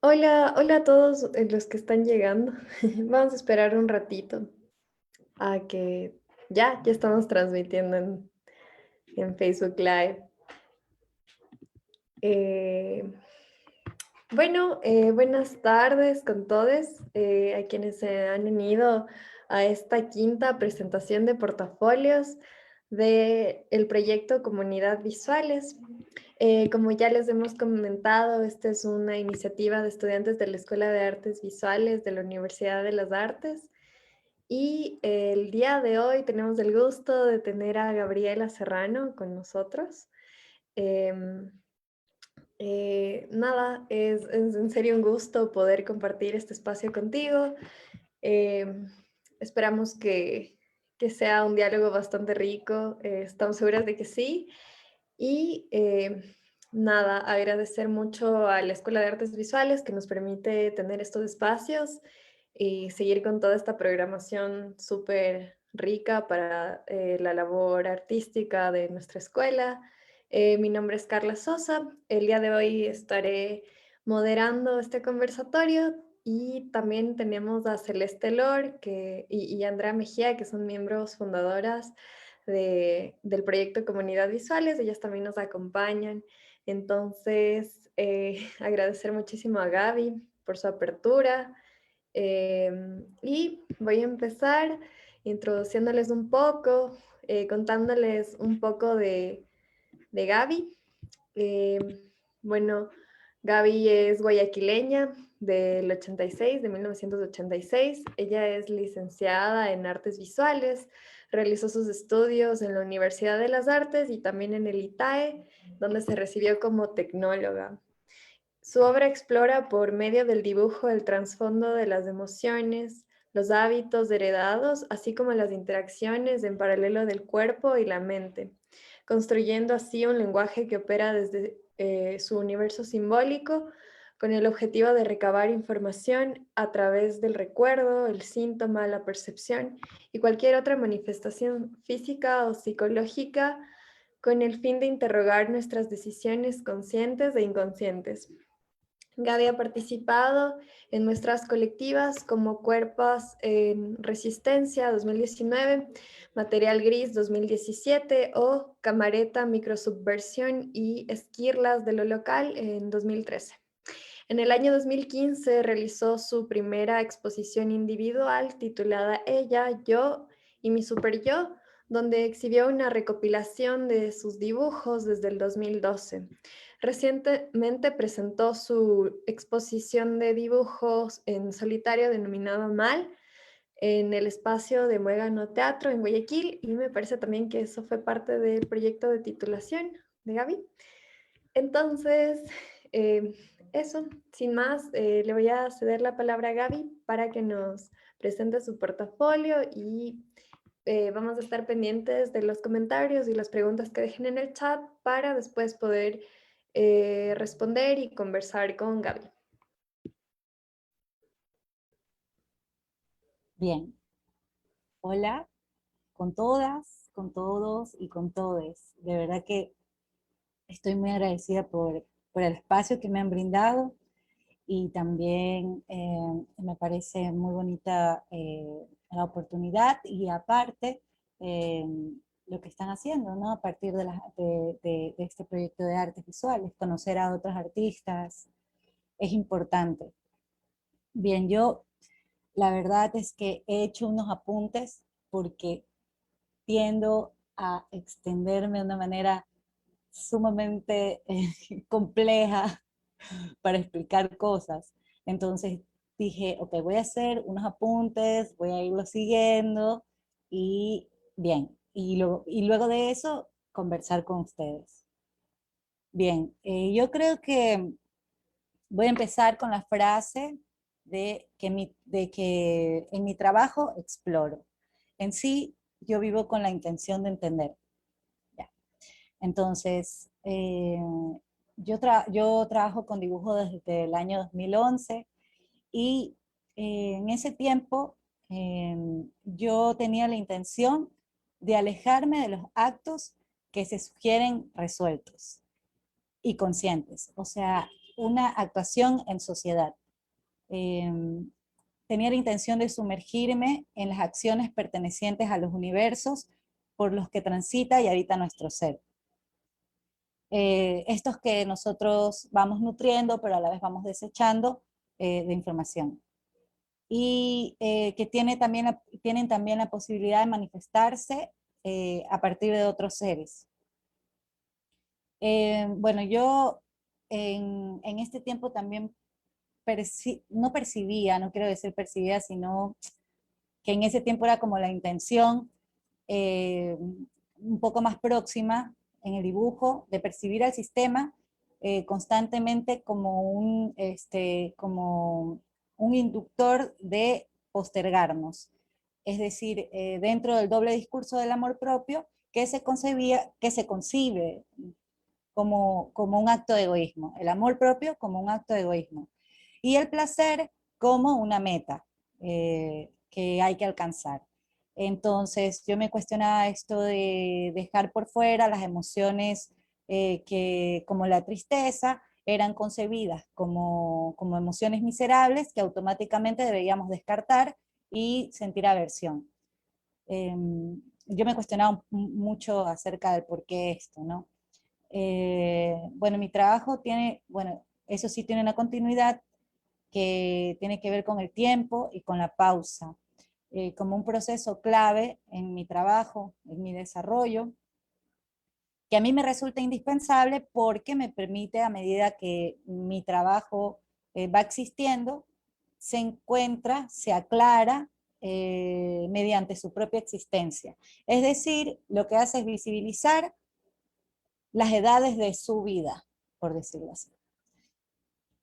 Hola, hola a todos los que están llegando. Vamos a esperar un ratito a que ya estamos transmitiendo en Facebook Live. Eh, buenas tardes con todos, a quienes se han unido a esta quinta presentación de portafolios del proyecto Comunidad Visuales. Como ya les hemos comentado, esta es una iniciativa de estudiantes de la Escuela de Artes Visuales de la Universidad de las Artes. Y el día de hoy tenemos el gusto de tener a Gabriela Serrano con nosotros. Em, Nada, es en serio un gusto poder compartir este espacio contigo. Em, Esperamos que sea un diálogo bastante rico. Estamos seguras de que sí. Y nada, agradecer mucho a la Escuela de Artes Visuales que nos permite tener estos espacios y seguir con toda esta programación súper rica para la labor artística de nuestra escuela. Mi nombre es Carla Sosa. El día de hoy estaré moderando este conversatorio y también tenemos a Celeste Lor y Andrea Mejía, que son miembros fundadoras del proyecto Comunidad Visuales. Ellas también nos acompañan. Entonces, agradecer muchísimo a Gaby por su apertura. Y voy a empezar introduciéndoles un poco, contándoles un poco de Gaby. Eh, bueno, Gaby es guayaquileña del 86, de 1986. Ella es licenciada en artes visuales, realizó sus estudios en la Universidad de las Artes y también en el ITAE, donde se recibió como tecnóloga. Su obra explora por medio del dibujo el trasfondo de las emociones, los hábitos heredados, así como las interacciones en paralelo del cuerpo y la mente, construyendo así un lenguaje que opera desde su universo simbólico con el objetivo de recabar información a través del recuerdo, el síntoma, la percepción y cualquier otra manifestación física o psicológica con el fin de interrogar nuestras decisiones conscientes e inconscientes. Gaby ha participado en muestras colectivas como Cuerpos en Resistencia 2019, Material Gris 2017 o Camareta, Microsubversión y Esquirlas de lo Local en 2013. En el año 2015 realizó su primera exposición individual titulada Ella, Yo y mi Super Yo, donde exhibió una recopilación de sus dibujos desde el 2012. Recientemente presentó su exposición de dibujos en solitario denominado Mal en el espacio de Muégano Teatro en Guayaquil, y me parece también que eso fue parte del proyecto de titulación de Gaby. Entonces, eh, eso, sin más, le voy a ceder la palabra a Gaby para que nos presente su portafolio y vamos a estar pendientes de los comentarios y las preguntas que dejen en el chat para después poder responder y conversar con Gaby. Bien, hola con todas, con todos y con todes. De verdad que estoy muy agradecida por el espacio que me han brindado y también me parece muy bonita la oportunidad y aparte eh, lo que están haciendo, ¿no? A partir de este proyecto de artes visuales, conocer a otros artistas es importante. Bien, yo la verdad es que he hecho unos apuntes porque tiendo a extenderme de una manera sumamente compleja para explicar cosas. Entonces dije, ok, voy a hacer unos apuntes, voy a irlo siguiendo y bien, y luego de eso conversar con ustedes. Bien, yo creo que voy a empezar con la frase de que en mi trabajo exploro. En sí, yo vivo con la intención de entender. ¿Ya? Entonces, yo trabajo con dibujo desde el año 2011 y en ese tiempo eh, yo tenía la intención de alejarme de los actos que se sugieren resueltos y conscientes. O sea, una actuación en sociedad. Tenía la intención de sumergirme en las acciones pertenecientes a los universos por los que transita y habita nuestro ser. Estos que nosotros vamos nutriendo, pero a la vez vamos desechando de información. Y que tienen también la posibilidad de manifestarse a partir de otros seres. Bueno, yo en este tiempo también no percibía, no quiero decir percibía, sino que en ese tiempo era como la intención un poco más próxima en el dibujo de percibir al sistema constantemente como un inductor de postergarnos. Es decir, dentro del doble discurso del amor propio que se concibe como un acto de egoísmo, el amor propio como un acto de egoísmo, y el placer como una meta que hay que alcanzar. Entonces yo me cuestionaba esto de dejar por fuera las emociones que, como la tristeza, eran concebidas como emociones miserables que automáticamente deberíamos descartar y sentir aversión. Yo me cuestionaba mucho acerca del por qué esto, ¿no? Bueno, mi trabajo tiene, bueno, eso sí tiene una continuidad que tiene que ver con el tiempo y con la pausa, como un proceso clave en mi trabajo, en mi desarrollo, que a mí me resulta indispensable porque me permite, a medida que mi trabajo va existiendo, se encuentra, se aclara mediante su propia existencia. Es decir, lo que hace es visibilizar las edades de su vida, por decirlo así.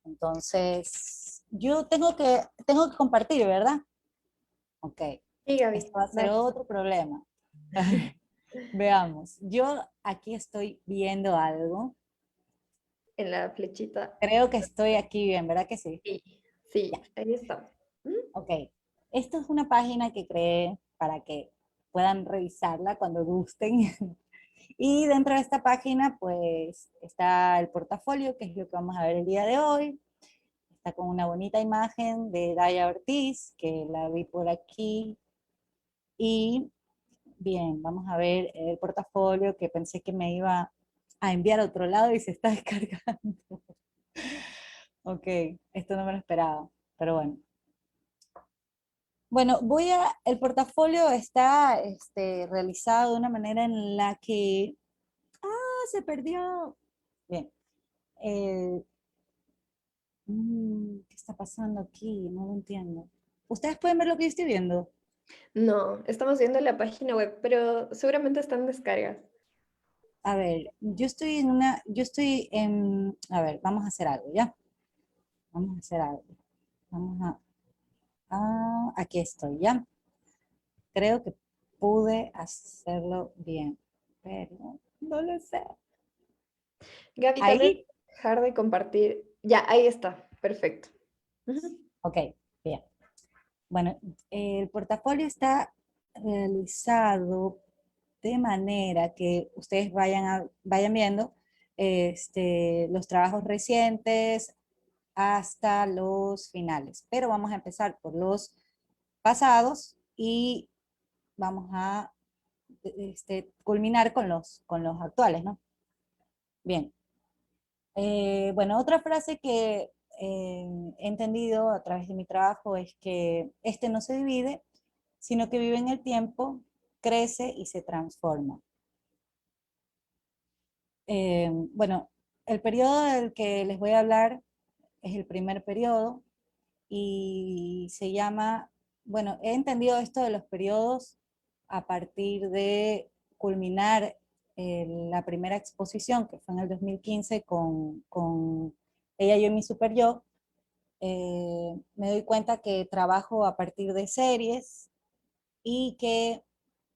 Entonces, yo tengo que compartir, ¿verdad? Ok, Sí, Gaby, esto va a ser dale. otro problema. Veamos, yo aquí estoy viendo algo. En la flechita. Creo que estoy aquí bien, ¿verdad que sí? Sí, Ya, sí, ahí está. ¿Mm? ok. Esto es una página que creé para que puedan revisarla cuando gusten. Y dentro de esta página, pues, está el portafolio, que es lo que vamos a ver el día de hoy. Está con una bonita imagen de Daya Ortiz, que la vi por aquí. Y bien, vamos a ver el portafolio que pensé que me iba a enviar a otro lado y se está descargando. Ok, esto no me lo esperaba, pero bueno. Bueno, el portafolio está realizado de una manera en la que, se perdió. Bien, eh, ¿qué está pasando aquí? No lo entiendo. ¿Ustedes pueden ver lo que yo estoy viendo? No, estamos viendo la página web, pero seguramente están descargas. A ver, a ver, vamos a hacer algo, ¿ya? Vamos a hacer algo. Aquí estoy, ¿ya? Creo que pude hacerlo bien, pero no lo sé. Gaby, tal vez Ahí, dejar de compartir. Ya, ahí está. Perfecto. Ujú. ok, bien. Bueno, el portafolio está realizado de manera que ustedes vayan viendo los trabajos recientes hasta los finales. Pero vamos a empezar por los pasados y vamos a culminar con los actuales, ¿no? Bien. Bueno, otra frase que he entendido a través de mi trabajo es que este no se divide, sino que vive en el tiempo, crece y se transforma. Bueno, el periodo del que les voy a hablar es el primer periodo y se llama, bueno, he entendido esto de los periodos a partir de culminar la primera exposición, que fue en el 2015 con Ella, Yo y Mi Super Yo. Me doy cuenta que trabajo a partir de series y que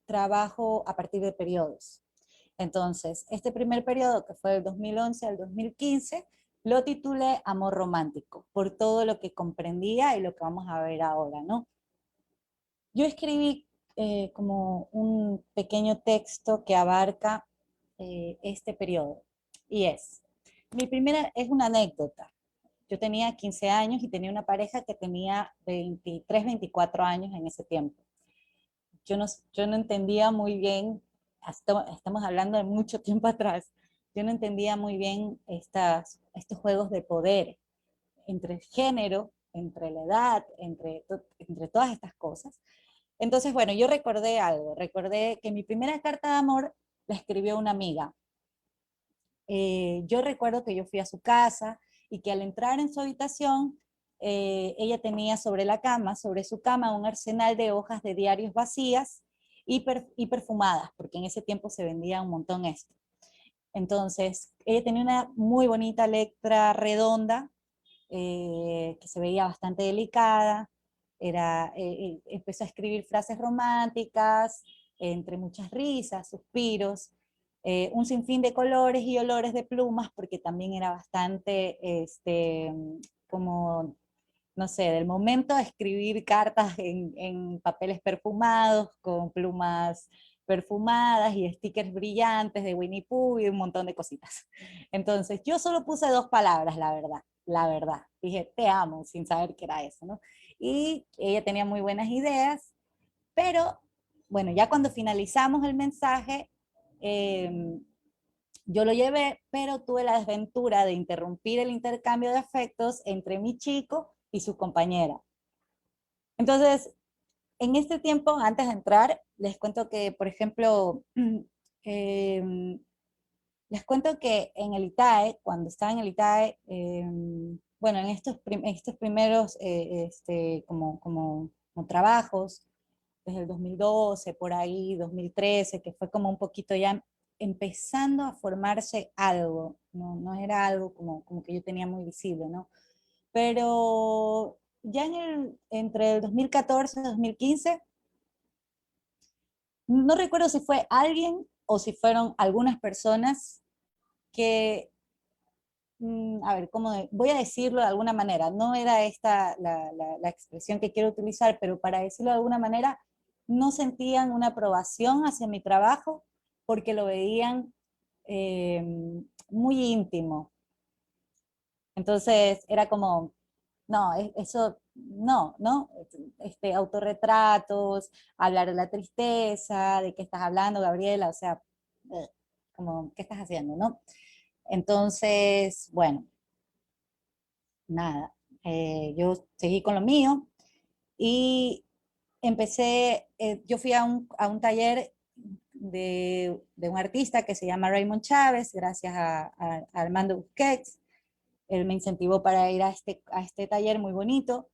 trabajo a partir de periodos. Entonces, este primer periodo, que fue del 2011 al 2015, lo titulé Amor Romántico, por todo lo que comprendía y lo que vamos a ver ahora, ¿no? Yo escribí como un pequeño texto que abarca este periodo, y es una anécdota. yo tenía 15 años y tenía una pareja que tenía 23, 24 años en ese tiempo. Yo no entendía muy bien, estamos hablando de mucho tiempo atrás, yo no entendía muy bien estos juegos de poder entre el género, entre la edad, entre todas estas cosas. Entonces, bueno, yo recordé algo, recordé que mi primera carta de amor la escribió una amiga. Yo recuerdo que yo fui a su casa y que al entrar en su habitación, ella tenía sobre la cama, sobre su cama, un arsenal de hojas de diarios vacías y perfumadas, porque en ese tiempo se vendía un montón esto. Entonces, ella tenía una muy bonita letra redonda, que se veía bastante delicada, empezó a escribir frases románticas, entre muchas risas, suspiros, un sinfín de colores y olores de plumas, porque también era bastante, como, no sé, del momento de escribir cartas en papeles perfumados, con plumas perfumadas y stickers brillantes de Winnie Pooh y un montón de cositas. Entonces, yo solo puse 2 palabras, la verdad, la verdad. Dije, te amo, sin saber qué era eso, ¿no? Y ella tenía muy buenas ideas, pero bueno, ya cuando finalizamos el mensaje, eh, yo lo llevé, pero tuve la desventura de interrumpir el intercambio de afectos entre mi chico y su compañera. Entonces, en este tiempo, antes de entrar, les cuento que, por ejemplo, eh, les cuento que en el ITAE, cuando estaba en el ITAE, bueno, en estos primeros como trabajos, desde el 2012, por ahí, 2013, que fue como un poquito ya empezando a formarse algo, no era algo como que yo tenía muy visible, ¿no? Pero ya entre el 2014 y 2015, no recuerdo si fue alguien o si fueron algunas personas que, a ver, voy a decirlo de alguna manera, no era esta la expresión que quiero utilizar, pero para decirlo de alguna manera, no sentían una aprobación hacia mi trabajo porque lo veían eh, muy íntimo. Entonces era como, no, eso, no, ¿no? Autorretratos, hablar de la tristeza, de qué estás hablando, Gabriela, o sea, como, ¿qué estás haciendo, no? Entonces, bueno, nada, yo seguí con lo mío y yo fui a un taller de un artista que se llama Raymond Chávez, gracias a Armando Busquets. Él me incentivó para ir a este taller muy bonito.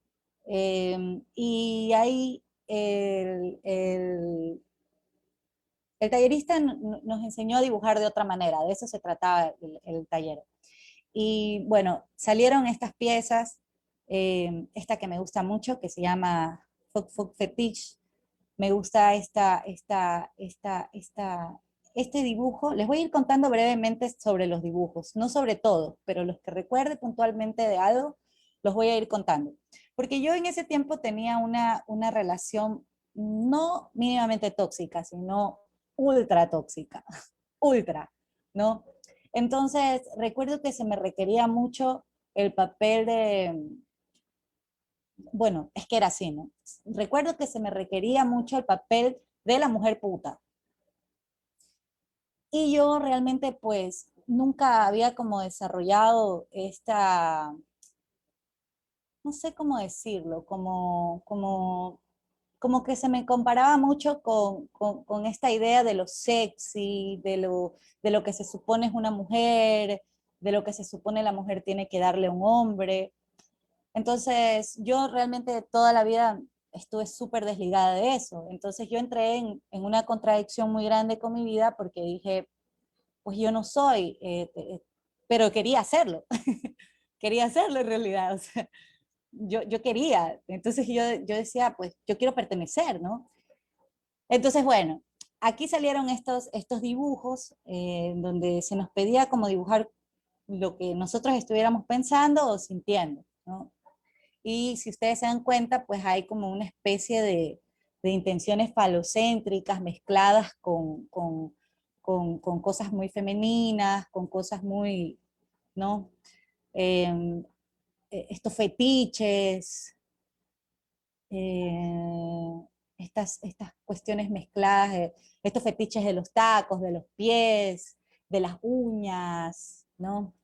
Y ahí el tallerista nos enseñó a dibujar de otra manera, de eso se trataba el taller. Y bueno, salieron estas piezas, esta que me gusta mucho, que se llama Fuk Fuk Fetish. Me gusta este dibujo. Les voy a ir contando brevemente sobre los dibujos, no sobre todo, pero los que recuerde puntualmente de algo, los voy a ir contando. Porque yo en ese tiempo tenía una relación no mínimamente tóxica, sino ultra tóxica, ultra, ¿no? Entonces, recuerdo que se me requería mucho el papel bueno, es que era así, ¿no? Recuerdo que se me requería mucho el papel de la mujer puta. Y yo realmente, pues, nunca había como desarrollado no sé cómo decirlo, como que se me comparaba mucho con esta idea de lo sexy, de lo que se supone es una mujer, de lo que se supone la mujer tiene que darle a un hombre. Entonces, yo realmente toda la vida estuve súper desligada de eso. Entonces, yo entré en una contradicción muy grande con mi vida porque dije, pues yo no soy, pero quería hacerlo. Quería hacerlo en realidad. O sea, yo quería. Entonces, yo decía, pues yo quiero pertenecer, ¿no? Entonces, bueno, aquí salieron estos dibujos donde se nos pedía como dibujar lo que nosotros estuviéramos pensando o sintiendo, ¿no? Y si ustedes se dan cuenta, pues hay como una especie de intenciones falocéntricas mezcladas con cosas muy femeninas, con cosas muy, ¿no? Eh, estos fetiches, eh, estas cuestiones mezcladas, estos fetiches de los tacos, de los pies, de las uñas, ¿no?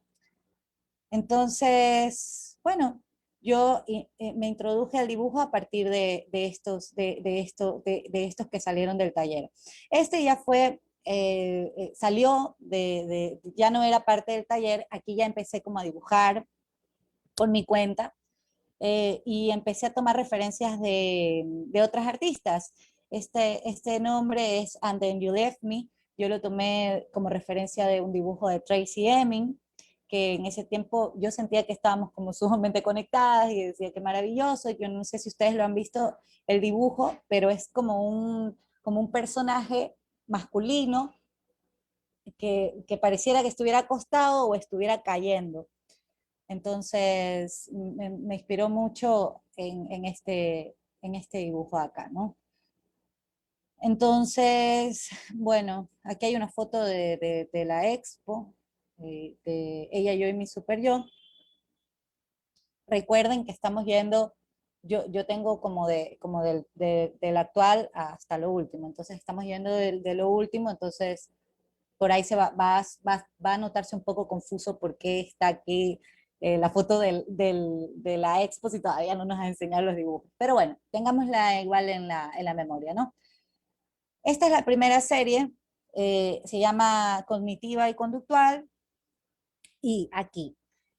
Entonces, bueno, yo me introduje al dibujo a partir de estos que salieron del taller. Este ya fue, salió ya no era parte del taller, aquí ya empecé como a dibujar por mi cuenta, y empecé a tomar referencias de otras artistas. Este nombre es And Then You Left Me. Yo lo tomé como referencia de un dibujo de Tracy Emin, que en ese tiempo yo sentía que estábamos como sumamente conectadas y decía que maravilloso. Yo no sé si ustedes lo han visto el dibujo, pero es como un personaje masculino que pareciera que estuviera acostado o estuviera cayendo. Entonces me inspiró mucho en este dibujo acá, ¿no? Entonces, bueno, aquí hay una foto de la expo, de ella, yo y mi super yo. Recuerden que estamos yendo, yo tengo como del actual hasta lo último, entonces estamos yendo de lo último, entonces por ahí va a notarse un poco confuso por qué está aquí la foto de la expo si todavía no nos ha enseñado los dibujos. Pero bueno, tengámosla igual en la memoria, ¿no? Esta es la primera serie, se llama Cognitiva y Conductual, y aquí,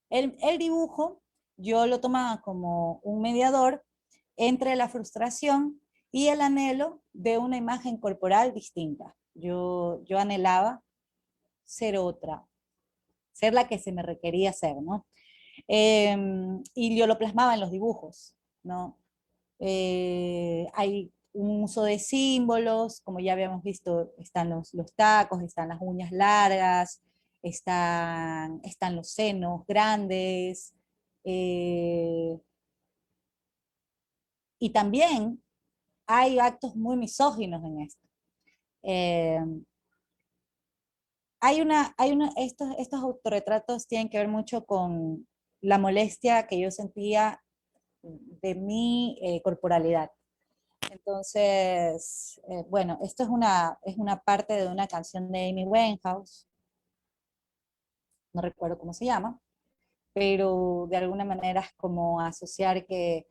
el dibujo yo lo tomaba como un mediador entre la frustración y el anhelo de una imagen corporal distinta. Yo anhelaba ser otra, ser la que se me requería ser, ¿no? Y yo lo plasmaba en los dibujos, ¿no? Hay un uso de símbolos, como ya habíamos visto, están los tacos, están las uñas largas, están los senos grandes, eh, y también hay actos muy misóginos en esto. Eh, estos autorretratos tienen que ver mucho con la molestia que yo sentía de mi corporalidad. Entonces, bueno, esto es una parte de una canción de Amy Winehouse, no recuerdo cómo se llama, pero de alguna manera es como asociar que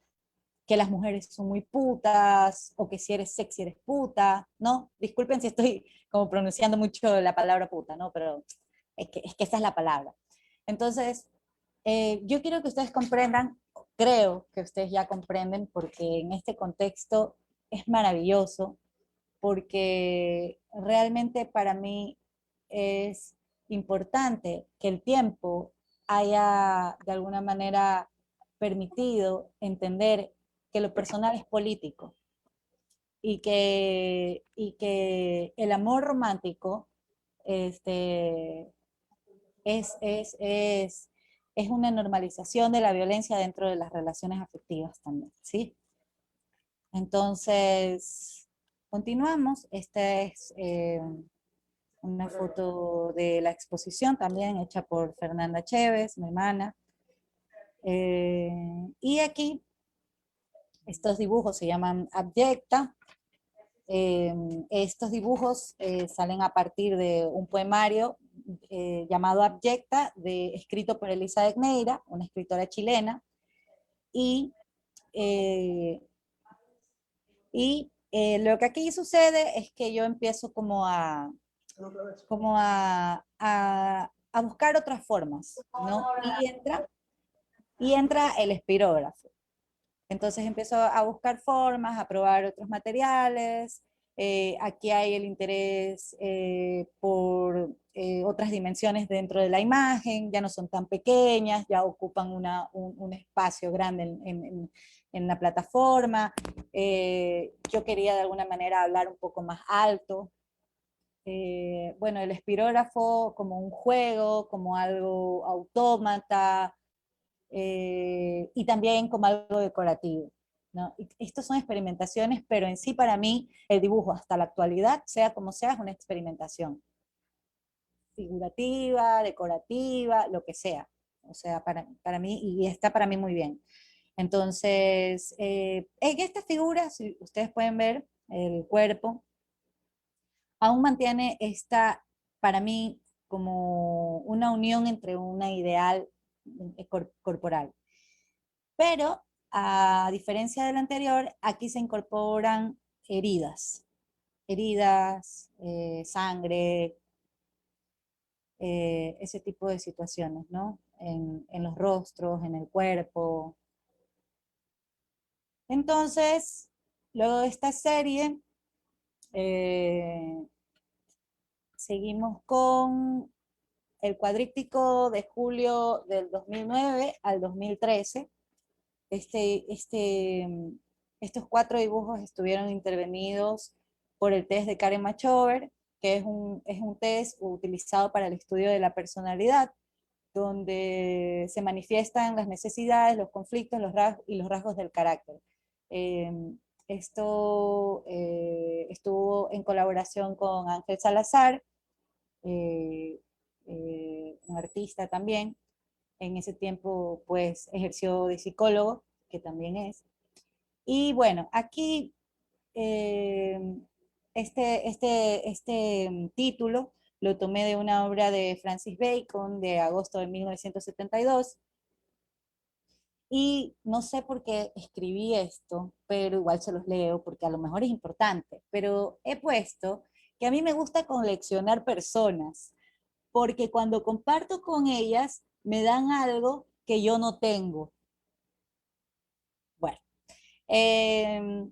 las mujeres son muy putas, o que si eres sexy eres puta, ¿no? Disculpen si estoy como pronunciando mucho la palabra puta, ¿no? Pero es que esa es la palabra. Entonces, yo quiero que ustedes comprendan, creo que ustedes ya comprenden, porque en este contexto es maravilloso, porque realmente para mí es importante que el tiempo haya de alguna manera permitido entender que lo personal es político y que el amor romántico este, es, es, es, es una normalización de la violencia dentro de las relaciones afectivas también, ¿sí? Entonces, continuamos. Esta es una foto de la exposición también hecha por Fernanda Chévez, mi hermana. Y aquí estos dibujos se llaman Abyecta. Estos dibujos salen a partir de un poemario llamado Abyecta, escrito por Elizabeth Neira, una escritora chilena, y, eh, lo que aquí sucede es que yo empiezo a buscar otras formas, ¿no? Y entra el espirógrafo. Entonces empiezo a buscar formas, a probar otros materiales. Aquí hay el interés por otras dimensiones dentro de la imagen, ya no son tan pequeñas, ya ocupan un espacio grande en la plataforma. Yo quería de alguna manera hablar un poco más alto. Bueno, el espirógrafo como un juego, como algo autómata, y también como algo decorativo, ¿no? Estos son experimentaciones, pero en sí para mí el dibujo hasta la actualidad, sea como sea, es una experimentación figurativa, decorativa, lo que sea. O sea, para mí, y está para mí muy bien. Entonces, en esta figura, si ustedes pueden ver, el cuerpo aún mantiene esta, para mí, como una unión entre una ideal corporal. Pero, a diferencia del anterior, aquí se incorporan heridas, sangre, ese tipo de situaciones, ¿no? En los rostros, en el cuerpo. Entonces, luego de esta serie, eh, seguimos con el cuadríptico de julio del 2009 al 2013. Este, este, estos 4 dibujos estuvieron intervenidos por el test de Karen Machover, que es un test utilizado para el estudio de la personalidad, donde se manifiestan las necesidades, los conflictos y los rasgos del carácter. Eh, esto estuvo en colaboración con Ángel Salazar, eh, un artista también. En ese tiempo, pues, ejerció de psicólogo, que también es. Y bueno, aquí eh, este título lo tomé de una obra de Francis Bacon de agosto de 1972. Y no sé por qué escribí esto, pero igual se los leo porque a lo mejor es importante. Pero he puesto que a mí me gusta coleccionar personas, porque cuando comparto con ellas me dan algo que yo no tengo. Bueno, eh,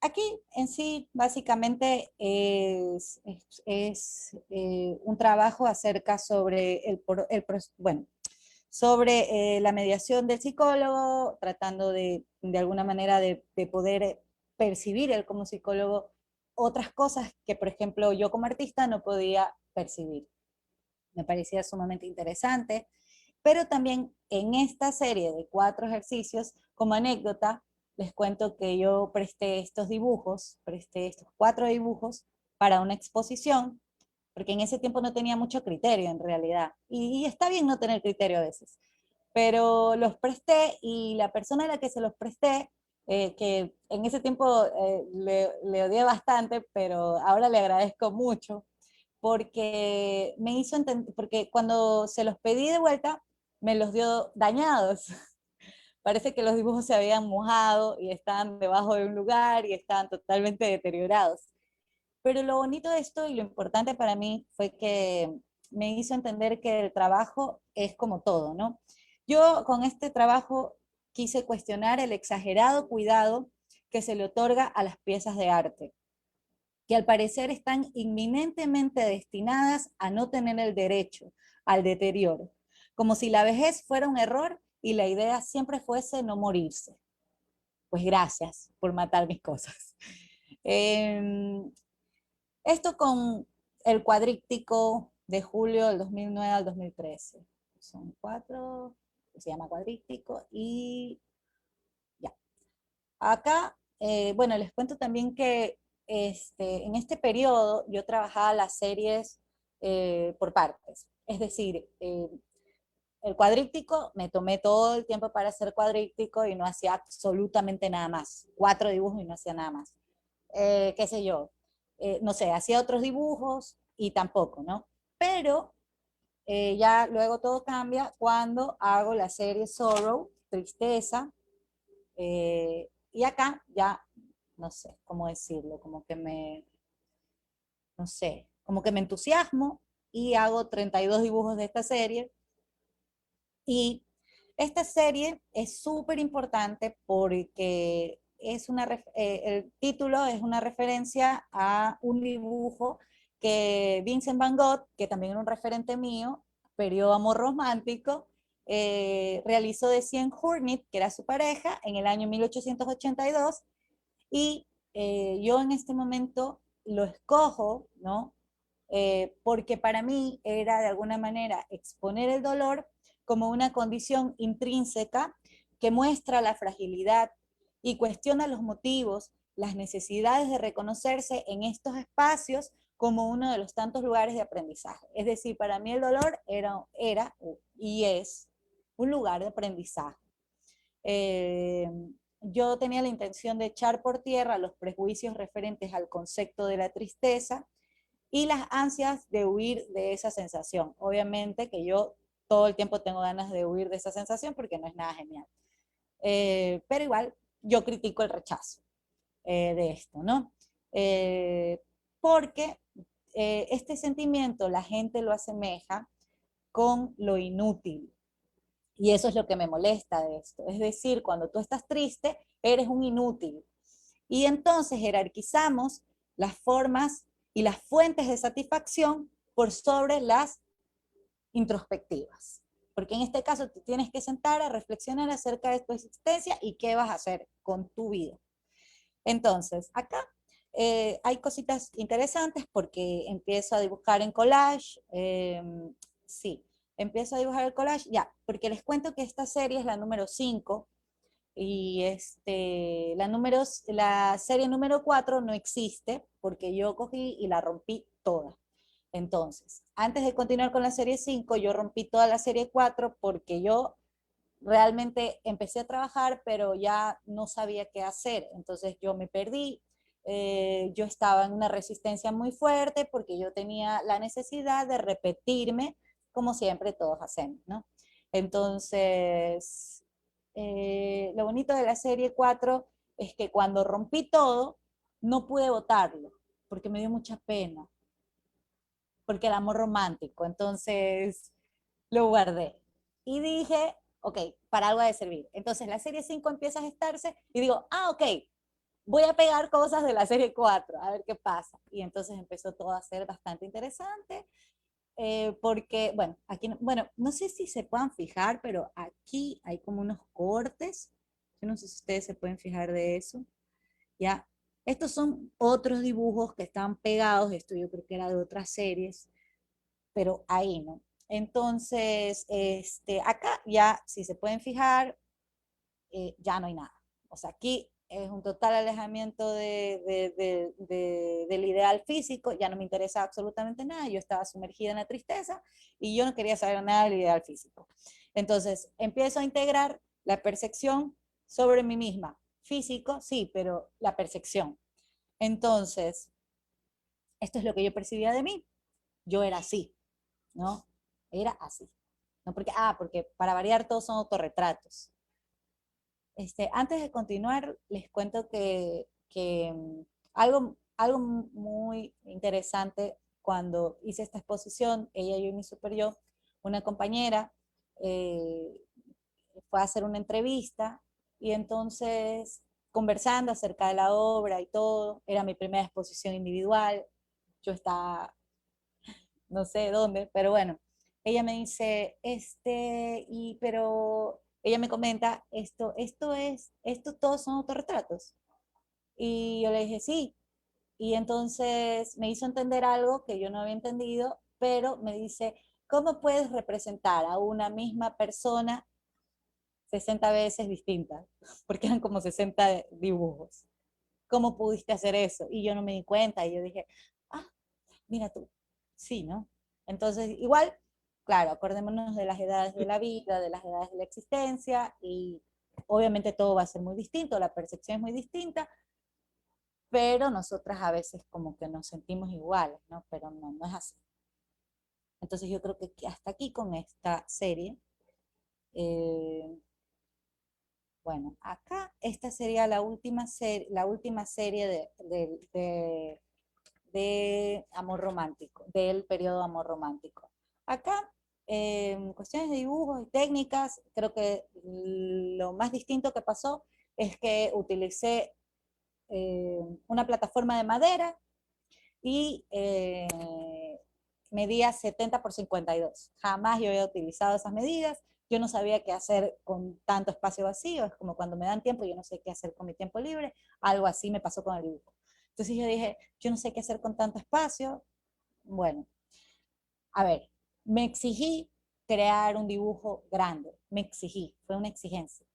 aquí en sí básicamente es un trabajo acerca sobre bueno, sobre la mediación del psicólogo, tratando de alguna manera de poder percibir él como psicólogo otras cosas que, por ejemplo, yo como artista no podía percibir. Me parecía sumamente interesante, pero también en esta serie de 4 ejercicios, como anécdota, les cuento que yo presté estos 4 dibujos para una exposición, porque en ese tiempo no tenía mucho criterio en realidad, y está bien no tener criterio a veces, pero los presté y la persona a la que se los presté, que en ese tiempo le odié bastante, pero ahora le agradezco mucho, porque me hizo entender, porque cuando se los pedí de vuelta, me los dio dañados. Parece que los dibujos se habían mojado y estaban debajo de un lugar y estaban totalmente deteriorados. Pero lo bonito de esto y lo importante para mí fue que me hizo entender que el trabajo es como todo, ¿no? Yo con este trabajo quise cuestionar el exagerado cuidado que se le otorga a las piezas de arte, que al parecer están inminentemente destinadas a no tener el derecho al deterioro, como si la vejez fuera un error y la idea siempre fuese no morirse. Pues gracias por matar mis cosas. Eh, Esto con el cuadríptico de julio del 2009 al 2013. Son 4, se llama cuadríptico y ya. Acá, bueno, les cuento también que en este periodo yo trabajaba las series por partes. Es decir, el cuadríptico, me tomé todo el tiempo para hacer cuadríptico y no hacía absolutamente nada más. 4 dibujos y no hacía nada más. Qué sé yo, no sé, hacía otros dibujos y tampoco, ¿no? Pero ya luego todo cambia cuando hago la serie Sorrow, Tristeza, y acá ya, no sé cómo decirlo, no sé, como que me entusiasmo y hago 32 dibujos de esta serie. Y esta serie es súper importante porque el título es una referencia a un dibujo que Vincent Van Gogh, que también era un referente mío, periodo amor romántico, realizó de Cien Hurnit, que era su pareja, en el año 1882, y yo en este momento lo escojo, ¿no? Porque para mí era de alguna manera exponer el dolor como una condición intrínseca que muestra la fragilidad y cuestiona los motivos, las necesidades de reconocerse en estos espacios como uno de los tantos lugares de aprendizaje. Es decir, para mí el dolor era y es un lugar de aprendizaje. Eh, yo tenía la intención de echar por tierra los prejuicios referentes al concepto de la tristeza y las ansias de huir de esa sensación. Obviamente que yo todo el tiempo tengo ganas de huir de esa sensación porque no es nada genial. Pero igual yo critico el rechazo de esto, ¿no? Eh, porque este sentimiento la gente lo asemeja con lo inútil. Y eso es lo que me molesta de esto. Es decir, cuando tú estás triste, eres un inútil. Y entonces jerarquizamos las formas y las fuentes de satisfacción por sobre las introspectivas. Porque en este caso te tienes que sentar a reflexionar acerca de tu existencia y qué vas a hacer con tu vida. Entonces, acá hay cositas interesantes porque empiezo a dibujar en collage. Sí, empiezo a dibujar el collage, ya, porque les cuento que esta serie es la número 5 y la serie número 4 no existe porque yo cogí y la rompí toda. Entonces, antes de continuar con la serie 5, yo rompí toda la serie 4 porque yo realmente empecé a trabajar, pero ya no sabía qué hacer. Entonces yo me perdí. Yo estaba en una resistencia muy fuerte porque yo tenía la necesidad de repetirme como siempre todos hacemos, ¿no? Entonces, lo bonito de la serie 4 es que cuando rompí todo, no pude votarlo porque me dio mucha pena, porque el amor romántico, entonces lo guardé. Y dije, ok, para algo ha de servir. Entonces la serie 5 empieza a gestarse y digo, ok, voy a pegar cosas de la serie 4 a ver qué pasa. Y entonces empezó todo a ser bastante interesante, porque, bueno, aquí, bueno, no sé si se puedan fijar, pero aquí hay como unos cortes. Yo no sé si ustedes se pueden fijar de eso. ¿Ya? Estos son otros dibujos que están pegados, esto yo creo que era de otras series, pero ahí, ¿no? Entonces, acá ya, si se pueden fijar, ya no hay nada. O sea, aquí es un total alejamiento del ideal físico, ya no me interesa absolutamente nada, yo estaba sumergida en la tristeza y yo no quería saber nada del ideal físico. Entonces, empiezo a integrar la percepción sobre mí misma. Físico, sí, pero la percepción. Entonces, esto es lo que yo percibía de mí. Yo era así, ¿no? Era así. ¿No? Porque para variar todos son autorretratos. Antes de continuar, les cuento que algo muy interesante cuando hice esta exposición, ella, yo y mi super yo, una compañera eh, fue a hacer una entrevista y entonces conversando acerca de la obra y todo, era mi primera exposición individual, yo estaba no sé dónde, pero bueno, ella me dice, pero ella me comenta, esto todos son autorretratos. Y yo le dije, sí. Y entonces me hizo entender algo que yo no había entendido, pero me dice, ¿cómo puedes representar a una misma persona 60 veces distintas? Porque eran como 60 dibujos. ¿Cómo pudiste hacer eso? Y yo no me di cuenta, y yo dije, ah, mira tú, sí, ¿no? Entonces, igual, claro, acordémonos de las edades de la vida, de las edades de la existencia, y obviamente todo va a ser muy distinto, la percepción es muy distinta, pero nosotras a veces como que nos sentimos iguales, ¿no? Pero no, no es así. Entonces yo creo que hasta aquí con esta serie. Eh, bueno, acá esta sería la última serie de amor romántico, del periodo amor romántico. Acá, en cuestiones de dibujos y técnicas, creo que lo más distinto que pasó es que utilicé una plataforma de madera y medía 70 por 52. Jamás yo había utilizado esas medidas. Yo no sabía qué hacer con tanto espacio vacío. Es como cuando me dan tiempo, yo no sé qué hacer con mi tiempo libre. Algo así me pasó con el dibujo. Entonces yo dije, yo no sé qué hacer con tanto espacio. Bueno, a ver, me exigí crear un dibujo grande. Me exigí, fue una exigencia.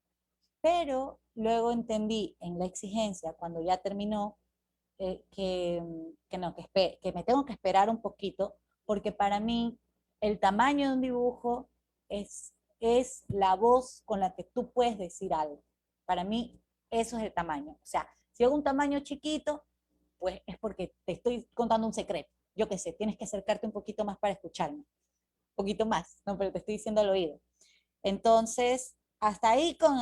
Pero luego entendí en la exigencia, cuando ya terminó, no, que me tengo que esperar un poquito, porque para mí el tamaño de un dibujo es es la voz con la que tú puedes decir algo. Para mí, eso es el tamaño. O sea, si hago un tamaño chiquito, pues es porque te estoy contando un secreto. Yo qué sé, tienes que acercarte un poquito más para escucharme. Un poquito más, no, pero te estoy diciendo al oído. Entonces, hasta ahí con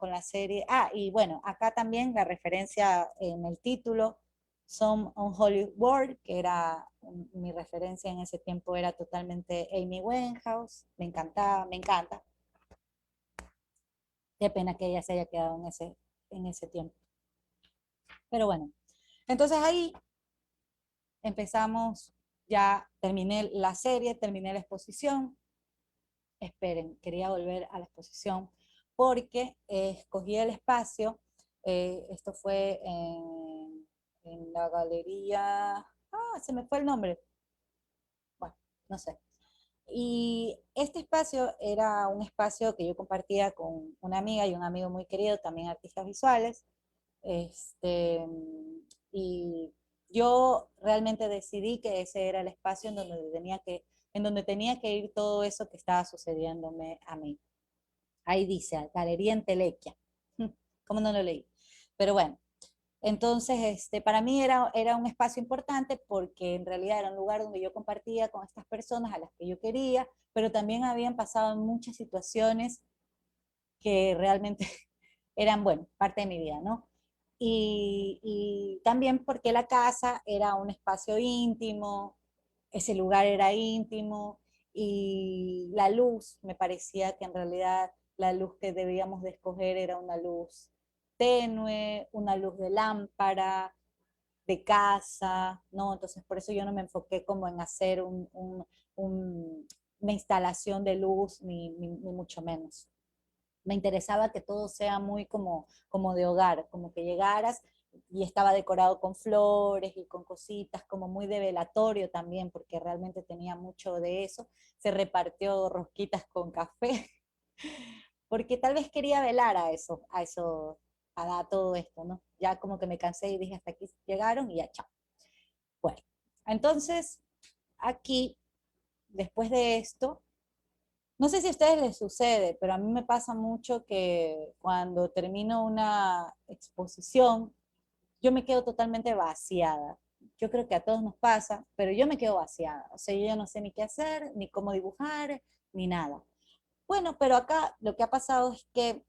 la serie. Ah, y bueno, acá también la referencia en el título, Some Unholy Word, que era mi referencia en ese tiempo, era totalmente Amy Winehouse. Me encantaba, me encanta. Qué pena que ella se haya quedado en ese tiempo. Pero bueno, entonces ahí empezamos, ya terminé la serie, terminé la exposición. Esperen, quería volver a la exposición porque escogí el espacio, esto fue en la galería, se me fue el nombre, bueno, no sé. Y este espacio era un espacio que yo compartía con una amiga y un amigo muy querido, también artistas visuales, este, y yo realmente decidí que ese era el espacio en donde tenía que ir todo eso que estaba sucediéndome a mí. Ahí dice, Galería Entelequia. ¿Cómo no lo leí? Pero bueno, entonces para mí era un espacio importante porque en realidad era un lugar donde yo compartía con estas personas a las que yo quería, pero también habían pasado muchas situaciones que realmente eran, bueno, parte de mi vida, ¿no? Y también porque la casa era un espacio íntimo, ese lugar era íntimo y la luz, me parecía que en realidad la luz que debíamos de escoger era una luz tenue, una luz de lámpara, de casa, ¿no? Entonces por eso yo no me enfoqué como en hacer una instalación de luz, ni mucho menos. Me interesaba que todo sea muy como de hogar, como que llegaras y estaba decorado con flores y con cositas, como muy de velatorio también, porque realmente tenía mucho de eso. Se repartió rosquitas con café, porque tal vez quería velar a todo esto, ¿no? Ya como que me cansé y dije, hasta aquí llegaron y ya, chao. Bueno, entonces aquí, después de esto, no sé si a ustedes les sucede, pero a mí me pasa mucho que cuando termino una exposición, yo me quedo totalmente vaciada. Yo creo que a todos nos pasa, pero yo me quedo vaciada. O sea, yo ya no sé ni qué hacer, ni cómo dibujar, ni nada. Bueno, pero acá lo que ha pasado es que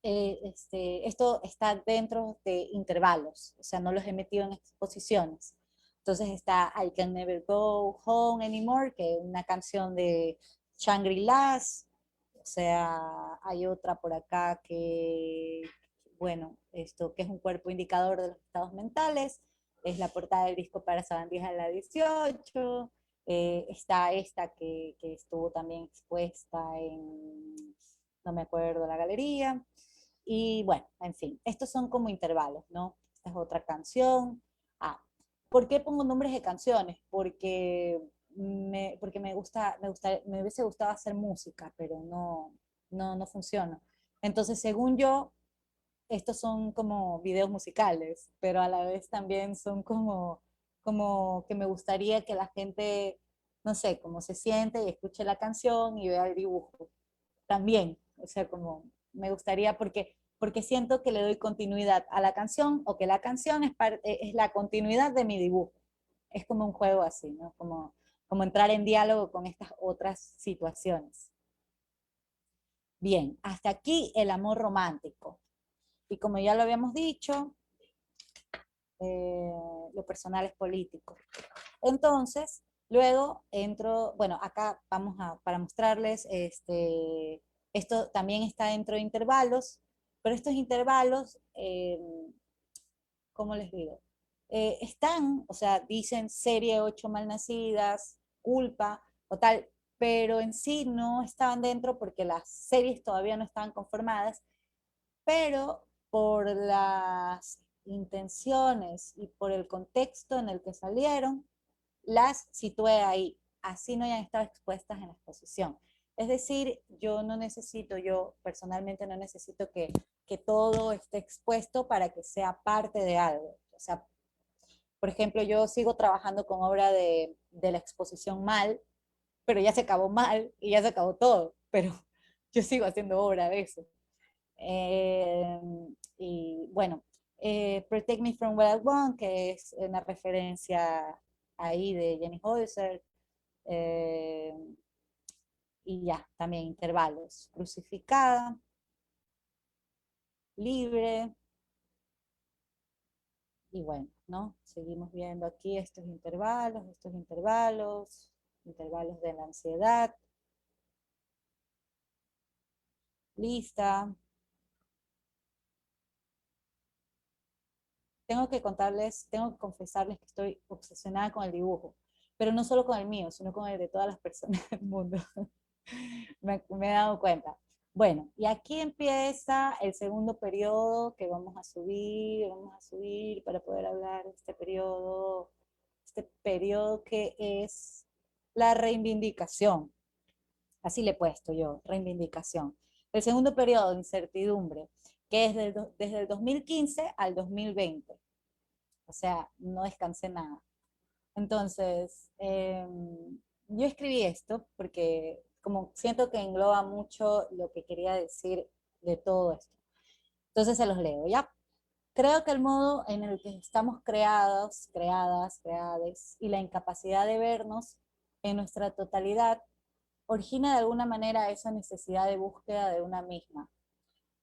esto está dentro de intervalos, o sea, no los he metido en exposiciones. Entonces está I Can Never Go Home Anymore, que es una canción de Shangri-Las, o sea, hay otra por acá que, bueno, esto que es un cuerpo indicador de los estados mentales, es la portada del disco para Sabandija de la 18, está esta que estuvo también expuesta en, no me acuerdo, la galería, y bueno, en fin, estos son como intervalos, ¿no? Esta es otra canción. Ah, ¿por qué pongo nombres de canciones? Porque me hubiese gustado hacer música, pero no funciona. Entonces, según yo, estos son como videos musicales, pero a la vez también son como que me gustaría que la gente, no sé, como se siente y escuche la canción y vea el dibujo. También, o sea, como me gustaría porque siento que le doy continuidad a la canción o que la canción es la continuidad de mi dibujo. Es como un juego así, ¿no? Como entrar en diálogo con estas otras situaciones. Bien, hasta aquí el amor romántico. Y como ya lo habíamos dicho, lo personal es político. Entonces, luego entro, bueno, acá para mostrarles, esto también está dentro de intervalos, pero estos intervalos, ¿cómo les digo? Están, o sea, dicen serie 8 malnacidas, culpa o tal, pero en sí no estaban dentro porque las series todavía no estaban conformadas, pero por las intenciones y por el contexto en el que salieron, las situé ahí, así no hayan estado expuestas en la exposición. Es decir, yo personalmente no necesito que todo esté expuesto para que sea parte de algo. O sea, por ejemplo, yo sigo trabajando con obra de la exposición Mal, pero ya se acabó Mal y ya se acabó todo. pero yo sigo haciendo obra de eso. Eh, y bueno, Protect Me From What I Want, que es una referencia ahí de Jenny Holzer, eh, y ya, también intervalos. Crucificada, libre, y bueno, ¿no? Seguimos viendo aquí intervalos de la ansiedad, lista. Tengo que confesarles que estoy obsesionada con el dibujo, pero no solo con el mío, sino con el de todas las personas del mundo. Me he dado cuenta. Bueno, y aquí empieza el segundo periodo que vamos a subir para poder hablar de este periodo que es la reivindicación. Así le he puesto yo, reivindicación. El segundo periodo de incertidumbre, que es desde el 2015 al 2020. O sea, no descansé nada. Entonces, yo escribí esto porque como siento que engloba mucho lo que quería decir de todo esto. Entonces se los leo, ¿ya? Creo que el modo en el que estamos creades, y la incapacidad de vernos en nuestra totalidad origina de alguna manera esa necesidad de búsqueda de una misma.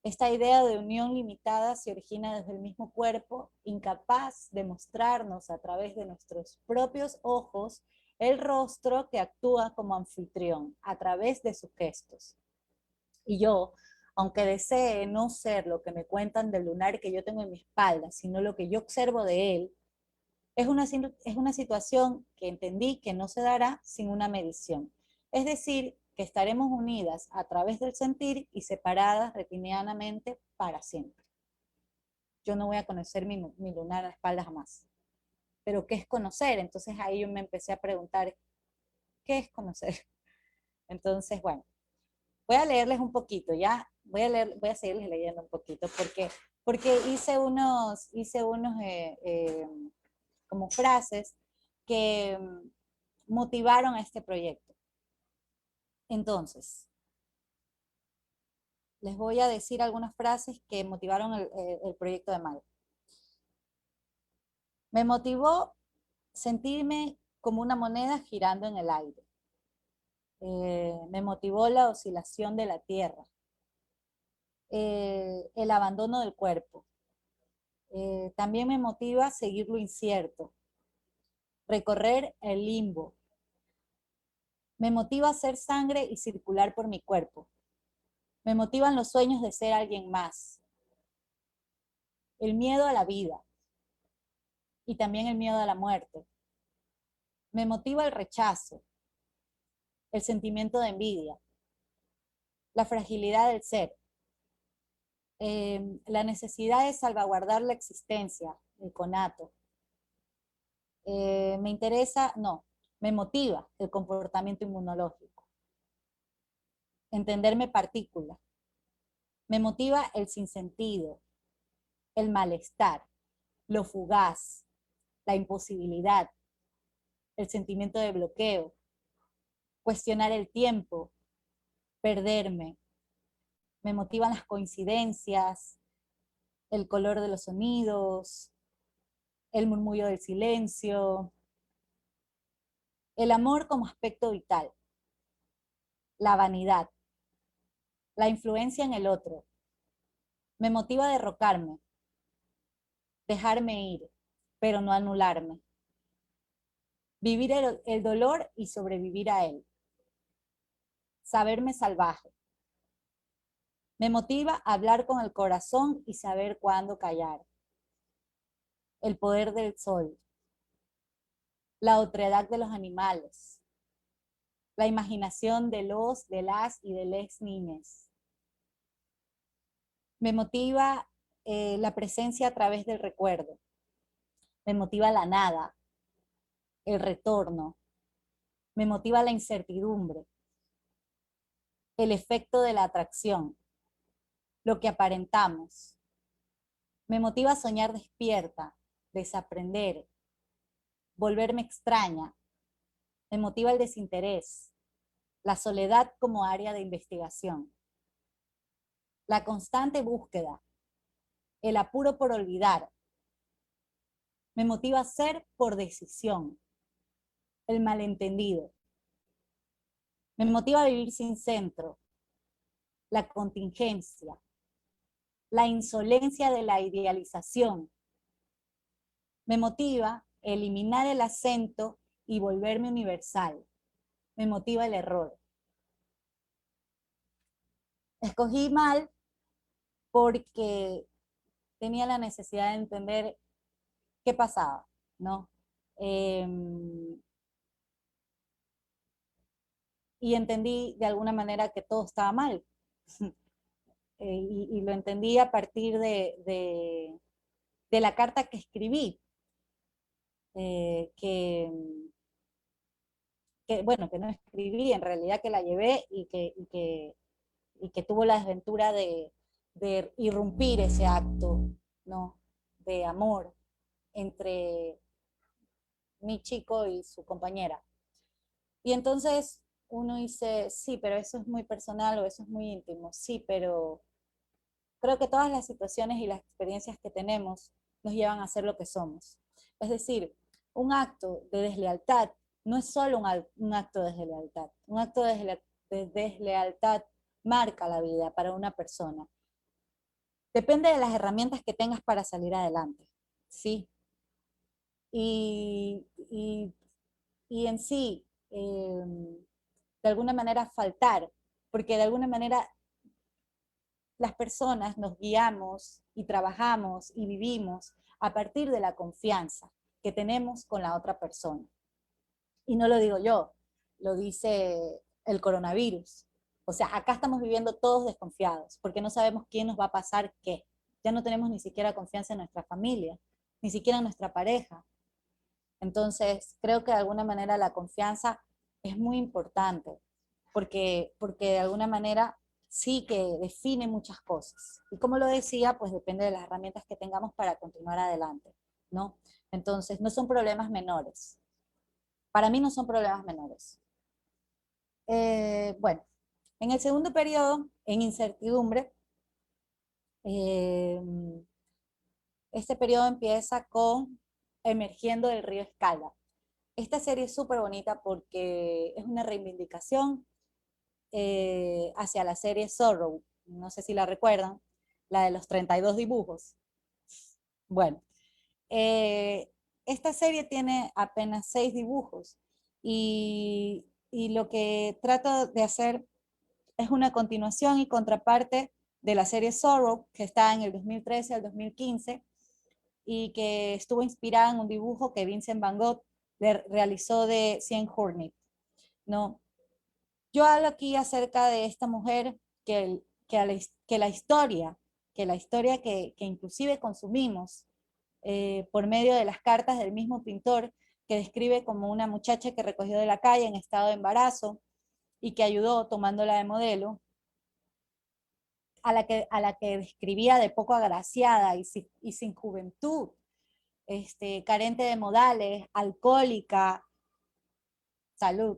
Esta idea de unión limitada se origina desde el mismo cuerpo, incapaz de mostrarnos a través de nuestros propios ojos el rostro que actúa como anfitrión a través de sus gestos. Y yo, aunque desee no ser lo que me cuentan del lunar que yo tengo en mi espalda, sino lo que yo observo de él, es una situación que entendí que no se dará sin una medición. Es decir, que estaremos unidas a través del sentir y separadas reptilianamente para siempre. Yo no voy a conocer mi lunar a la espalda jamás. Pero ¿qué es conocer? Entonces ahí yo me empecé a preguntar, ¿qué es conocer? Entonces, bueno, voy a leerles un poquito, ¿ya? Voy a seguirles leyendo un poquito porque hice unos como frases que motivaron a este proyecto. Entonces, les voy a decir algunas frases que motivaron el proyecto de Mal. Me motivó sentirme como una moneda girando en el aire. Me motivó la oscilación de la tierra, el abandono del cuerpo. También me motiva seguir lo incierto, recorrer el limbo. Me motiva hacer sangre y circular por mi cuerpo. Me motivan los sueños de ser alguien más. El miedo a la vida y también el miedo a la muerte. Me motiva el rechazo, el sentimiento de envidia, la fragilidad del ser, la necesidad de salvaguardar la existencia, el conato. Me interesa, no, me motiva el comportamiento inmunológico, entenderme partícula. Me motiva el sinsentido, el malestar, lo fugaz, la imposibilidad, el sentimiento de bloqueo, cuestionar el tiempo, perderme. Me motivan las coincidencias, el color de los sonidos, el murmullo del silencio, el amor como aspecto vital, la vanidad, la influencia en el otro. Me motiva a derrocarme, dejarme ir, pero no anularme. Vivir el dolor y sobrevivir a él. Saberme salvaje. Me motiva a hablar con el corazón y saber cuándo callar. El poder del sol. La otredad de los animales. La imaginación de las y de les niñas. Me motiva la presencia a través del recuerdo. Me motiva la nada, el retorno. Me motiva la incertidumbre, el efecto de la atracción, lo que aparentamos. Me motiva a soñar despierta, desaprender, volverme extraña. Me motiva el desinterés, la soledad como área de investigación, la constante búsqueda, el apuro por olvidar, me motiva a ser por decisión, el malentendido, me motiva a vivir sin centro, la contingencia, la insolencia de la idealización, me motiva eliminar el acento y volverme universal, me motiva el error. Escogí mal porque tenía la necesidad de entender qué pasaba, ¿no? Eh, y entendí de alguna manera que todo estaba mal. Y lo entendí a partir de la carta que escribí, que, bueno, que no escribí, en realidad que la llevé y que tuvo la desventura de irrumpir ese acto, ¿no? De amor entre mi chico y su compañera. Y entonces uno dice, sí, pero eso es muy personal o eso es muy íntimo. Sí, pero creo que todas las situaciones y las experiencias que tenemos nos llevan a ser lo que somos. Es decir, un acto de deslealtad no es solo un acto de deslealtad. Un acto de deslealtad marca la vida para una persona. Depende de las herramientas que tengas para salir adelante, ¿sí? Y, y, y en sí, de alguna manera faltar, porque de alguna manera las personas nos guiamos y trabajamos y vivimos a partir de la confianza que tenemos con la otra persona. Y no lo digo yo, lo dice el coronavirus. O sea, acá estamos viviendo todos desconfiados, porque no sabemos quién nos va a pasar qué. Ya no tenemos ni siquiera confianza en nuestra familia, ni siquiera en nuestra pareja. Entonces, creo que de alguna manera la confianza es muy importante, porque de alguna manera sí que define muchas cosas. Y como lo decía, pues depende de las herramientas que tengamos para continuar adelante, ¿no? Entonces, no son problemas menores. Para mí no son problemas menores. Bueno, en el segundo periodo, en incertidumbre, eh, este periodo empieza con Emergiendo del río Escala. Esta serie es súper bonita porque es una reivindicación hacia la serie Zorro, no sé si la recuerdan, la de los 32 dibujos. Bueno, eh, esta serie tiene apenas 6 dibujos y lo que trato de hacer es una continuación y contraparte de la serie Zorro, que está en el 2013 al 2015 y que estuvo inspirada en un dibujo que Vincent Van Gogh realizó de Cien Hornet, ¿no? Yo hablo aquí acerca de esta mujer que la historia, que inclusive consumimos por medio de las cartas del mismo pintor, que describe como una muchacha que recogió de la calle en estado de embarazo y que ayudó tomándola de modelo, a la que describía de poco agraciada y sin juventud, carente de modales, alcohólica, salud,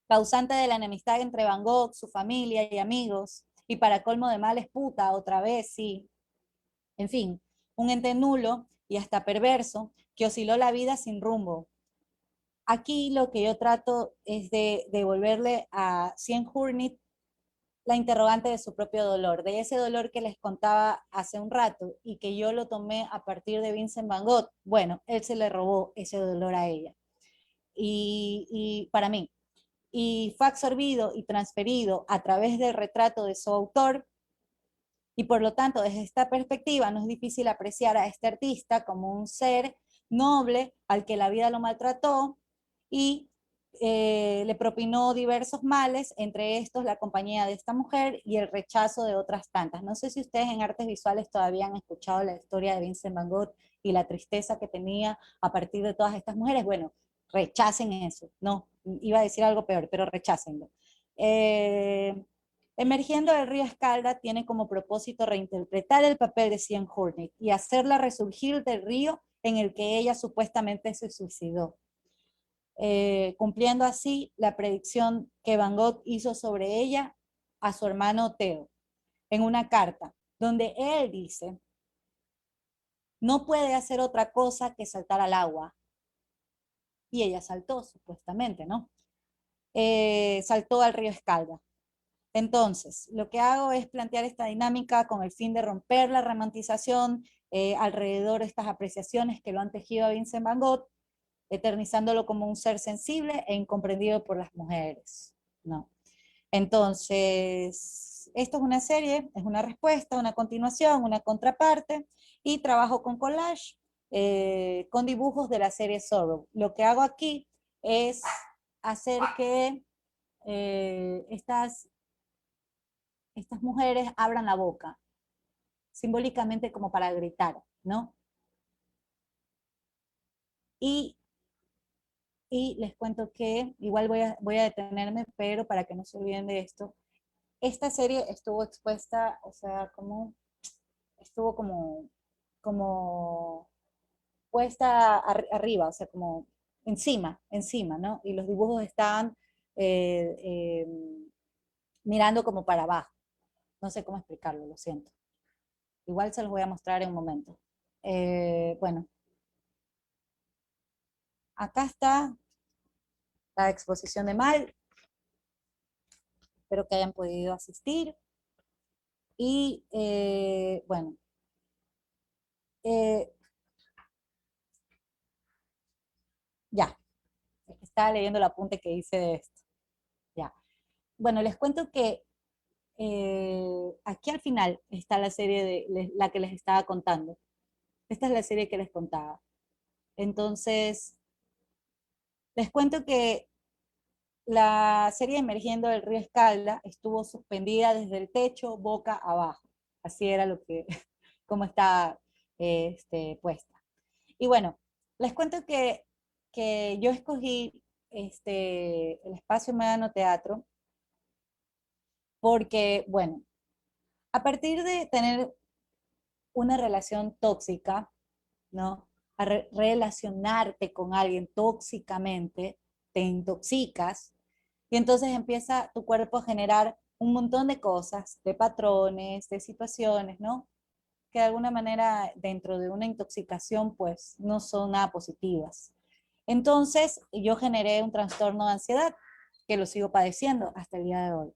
causante de la enemistad entre Van Gogh, su familia y amigos, y para colmo de males puta, otra vez, sí. En fin, un ente nulo y hasta perverso que osciló la vida sin rumbo. Aquí lo que yo trato es de devolverle a Cien Hurnit la interrogante de su propio dolor, de ese dolor que les contaba hace un rato y que yo lo tomé a partir de Vincent Van Gogh. Bueno, él se le robó ese dolor a ella. Y para mí, y fue absorbido y transferido a través del retrato de su autor, y por lo tanto desde esta perspectiva no es difícil apreciar a este artista como un ser noble al que la vida lo maltrató y le propinó diversos males, entre estos la compañía de esta mujer y el rechazo de otras tantas. No sé si ustedes en artes visuales todavía han escuchado la historia de Vincent Van Gogh y la tristeza que tenía a partir de todas estas mujeres. Bueno, rechacen eso, no, iba a decir algo peor, pero rechácenlo. Emergiendo del río Escalda tiene como propósito reinterpretar el papel de Cien Hornet y hacerla resurgir del río en el que ella supuestamente se suicidó. cumpliendo así la predicción que Van Gogh hizo sobre ella a su hermano Theo, en una carta, donde él dice, no puede hacer otra cosa que saltar al agua. Y ella saltó, supuestamente, ¿no? Saltó al río Escalda. Entonces, lo que hago es plantear esta dinámica con el fin de romper la romantización alrededor de estas apreciaciones que lo han tejido a Vincent Van Gogh, eternizándolo como un ser sensible e incomprendido por las mujeres, ¿no? Entonces, esto es una serie, es una respuesta, una continuación, una contraparte, y trabajo con collage, con dibujos de la serie Sorrow. Lo que hago aquí es hacer que estas mujeres abran la boca, simbólicamente como para gritar, ¿no? Y, y les cuento que, igual voy a detenerme, pero para que no se olviden de esto, esta serie estuvo expuesta, o sea, estuvo como puesta arriba, o sea, como encima, ¿no? Y los dibujos estaban eh, eh, mirando como para abajo. No sé cómo explicarlo, lo siento. Igual se los voy a mostrar en un momento. Bueno, acá está la exposición de Mal. Espero que hayan podido asistir. Y bueno, eh, ya, estaba leyendo el apunte que hice de esto. Ya. Bueno, les cuento que aquí al final está la serie de la que les estaba contando. Esta es la serie que les contaba. Entonces, les cuento que la serie Emergiendo del río Escalda estuvo suspendida desde el techo boca abajo. Así era lo que, como está puesta. Y bueno, les cuento que yo escogí el espacio Médano Teatro porque, bueno, a partir de tener una relación tóxica, ¿no? A relacionarte con alguien tóxicamente, te intoxicas y entonces empieza tu cuerpo a generar un montón de cosas, de patrones, de situaciones, ¿no? Que de alguna manera dentro de una intoxicación pues no son nada positivas. Entonces yo generé un trastorno de ansiedad que lo sigo padeciendo hasta el día de hoy.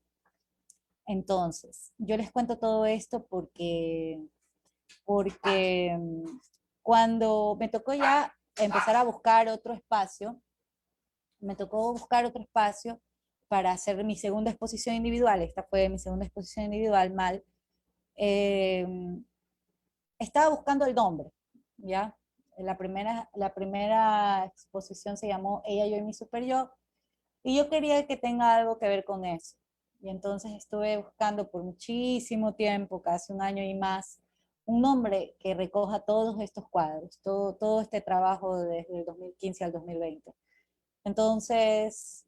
Entonces, yo les cuento todo esto porque cuando me tocó ya empezar a buscar otro espacio, me tocó buscar otro espacio para hacer mi segunda exposición individual. Esta fue mi segunda exposición individual, mal. Eh, Estaba buscando el nombre, ¿ya? La primera exposición se llamó Ella, yo y mi super yo, y yo quería que tenga algo que ver con eso. Y entonces estuve buscando por muchísimo tiempo, casi un año y más, un nombre que recoja todos estos cuadros, todo este trabajo desde el 2015 al 2020. Entonces,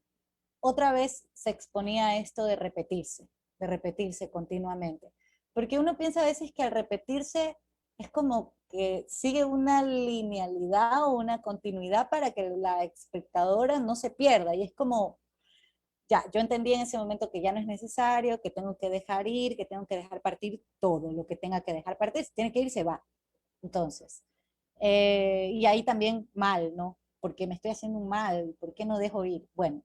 otra vez se exponía esto de repetirse continuamente. Porque uno piensa a veces que al repetirse es como que sigue una linealidad o una continuidad para que la espectadora no se pierda. Y es como, ya, yo entendí en ese momento que ya no es necesario, que tengo que dejar ir, que tengo que dejar partir todo lo que tenga que dejar partir. Si tiene que ir, se va. Entonces, y ahí también mal, ¿no? Porque me estoy haciendo un mal, ¿por qué no dejo ir? Bueno,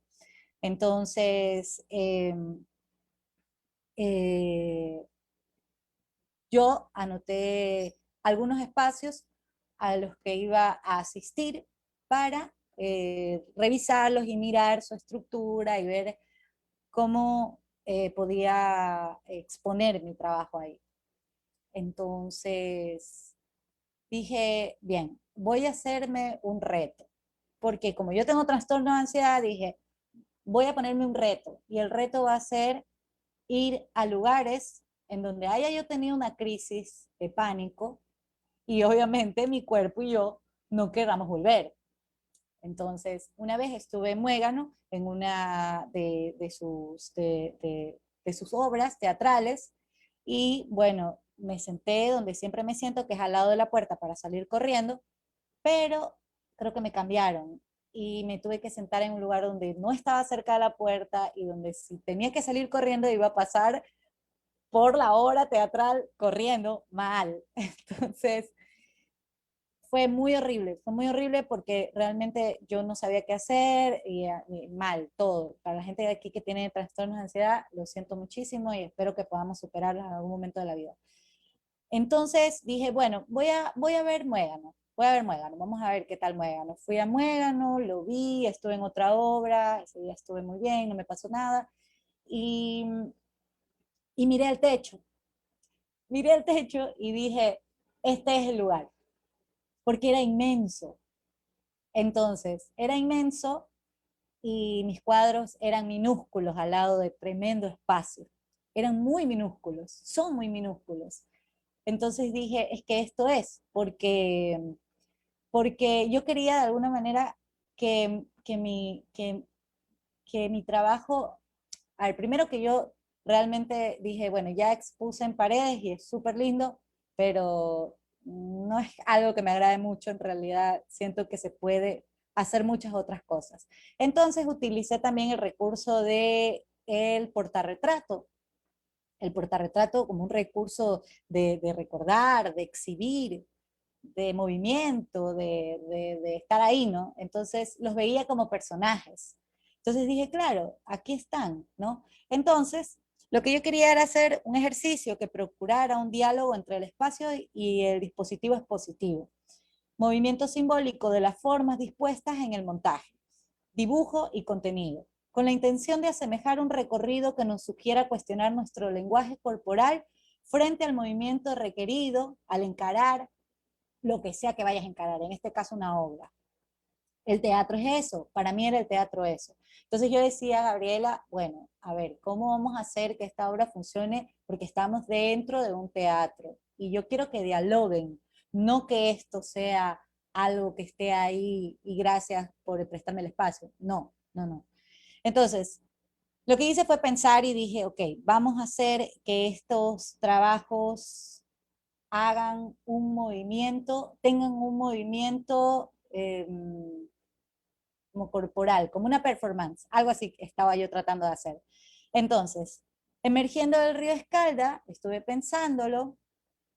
entonces, eh, yo anoté algunos espacios a los que iba a asistir para revisarlos y mirar su estructura y ver cómo podía exponer mi trabajo ahí. Entonces dije, bien, voy a hacerme un reto, porque como yo tengo trastorno de ansiedad, dije, voy a ponerme un reto y el reto va a ser ir a lugares en donde haya yo tenido una crisis de pánico y obviamente mi cuerpo y yo no queramos volver. Entonces, una vez estuve en Muégano en una de sus obras teatrales y bueno, me senté donde siempre me siento, que es al lado de la puerta para salir corriendo, pero creo que me cambiaron. y me tuve que sentar en un lugar donde no estaba cerca de la puerta y donde si tenía que salir corriendo iba a pasar por la obra teatral corriendo mal. Entonces, fue muy horrible porque realmente yo no sabía qué hacer y mal, todo. Para la gente de aquí que tiene trastornos de ansiedad, lo siento muchísimo y espero que podamos superarlos en algún momento de la vida. Entonces dije, bueno, voy a ver Muégano, voy a ver Muégano, vamos a ver qué tal Muégano. Fui a Muégano, lo vi, estuve en otra obra, ese día estuve muy bien, no me pasó nada. Y, y miré el techo y dije, este es el lugar, porque era inmenso. Entonces, era inmenso y mis cuadros eran minúsculos al lado de tremendo espacio. Eran muy minúsculos, son muy minúsculos. Entonces dije, es que esto es, porque yo quería de alguna manera que mi trabajo, al primero que yo realmente dije, bueno, ya expuse en paredes y es súper lindo, pero no es algo que me agrade mucho, en realidad siento que se puede hacer muchas otras cosas. Entonces utilicé también el recurso de el portarretrato, como un recurso de recordar, de exhibir, de movimiento, de estar ahí, ¿no? Entonces los veía como personajes. Entonces dije, claro, aquí están, ¿no? Entonces, lo que yo quería era hacer un ejercicio que procurara un diálogo entre el espacio y el dispositivo expositivo. Movimiento simbólico de las formas dispuestas en el montaje, dibujo y contenido, con la intención de asemejar un recorrido que nos sugiera cuestionar nuestro lenguaje corporal frente al movimiento requerido al encarar lo que sea que vayas a encarar, en este caso una obra. El teatro es eso, para mí era el teatro eso. Entonces yo decía a Gabriela, bueno, a ver, ¿cómo vamos a hacer que esta obra funcione? Porque estamos dentro de un teatro y yo quiero que dialoguen, no que esto sea algo que esté ahí y gracias por prestarme el espacio. No, no, no. Entonces, lo que hice fue pensar y dije, ok, vamos a hacer que estos trabajos hagan un movimiento, tengan un movimiento como corporal, como una performance, algo así estaba yo tratando de hacer. Entonces, emergiendo del río Escalda, estuve pensándolo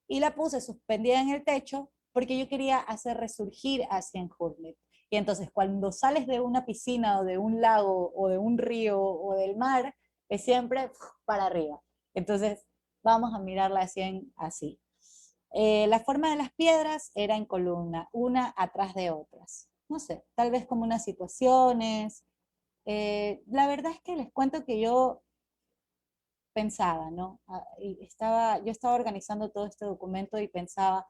y la puse suspendida en el techo porque yo quería hacer resurgir a Cienjurnet. Y entonces cuando sales de una piscina o de un lago o de un río o del mar, es siempre para arriba. Entonces vamos a mirarla así. La forma de las piedras era en columna, una atrás de otras. No sé, tal vez como unas situaciones. La verdad es que les cuento que yo pensaba, ¿no? Yo estaba organizando todo este documento y pensaba,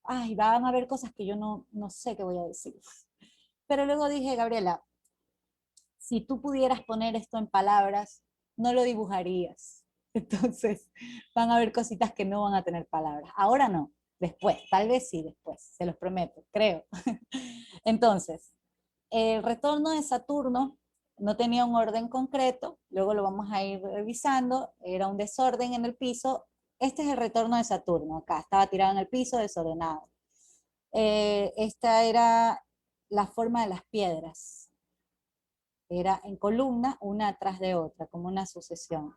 ay, van a haber cosas que yo no sé qué voy a decir. Pero luego dije, Gabriela, si tú pudieras poner esto en palabras, no lo dibujarías. Entonces, van a haber cositas que no van a tener palabras. Ahora no, después, tal vez sí, después, se los prometo, creo. Entonces, el retorno de Saturno no tenía un orden concreto, luego lo vamos a ir revisando, era un desorden en el piso. Este es el retorno de Saturno, acá estaba tirado en el piso, desordenado. Esta era la forma de las piedras, era en columna, una atrás de otra, como una sucesión.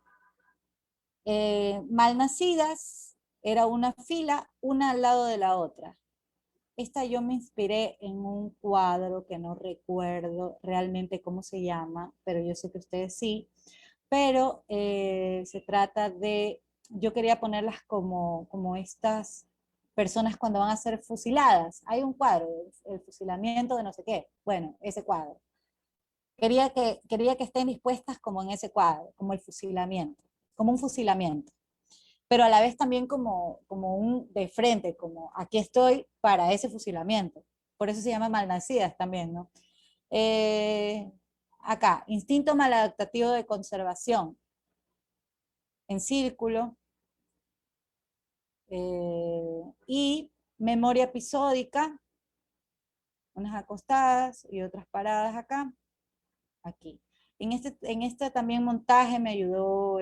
Malnacidas era una fila, una al lado de la otra. Esta yo me inspiré en un cuadro que no recuerdo realmente cómo se llama, pero yo sé que ustedes sí, pero se trata de, yo quería ponerlas como estas personas cuando van a ser fusiladas. Hay un cuadro, el fusilamiento de no sé qué, bueno, ese cuadro. Quería que estén dispuestas como en ese cuadro, como el fusilamiento, como un fusilamiento, pero a la vez también como un de frente, como aquí estoy para ese fusilamiento. Por eso se llama malnacidas también, ¿no? Eh, Acá, instinto maladaptativo de conservación, en círculo, y memoria episódica, unas acostadas y otras paradas acá, aquí. En este también montaje me ayudó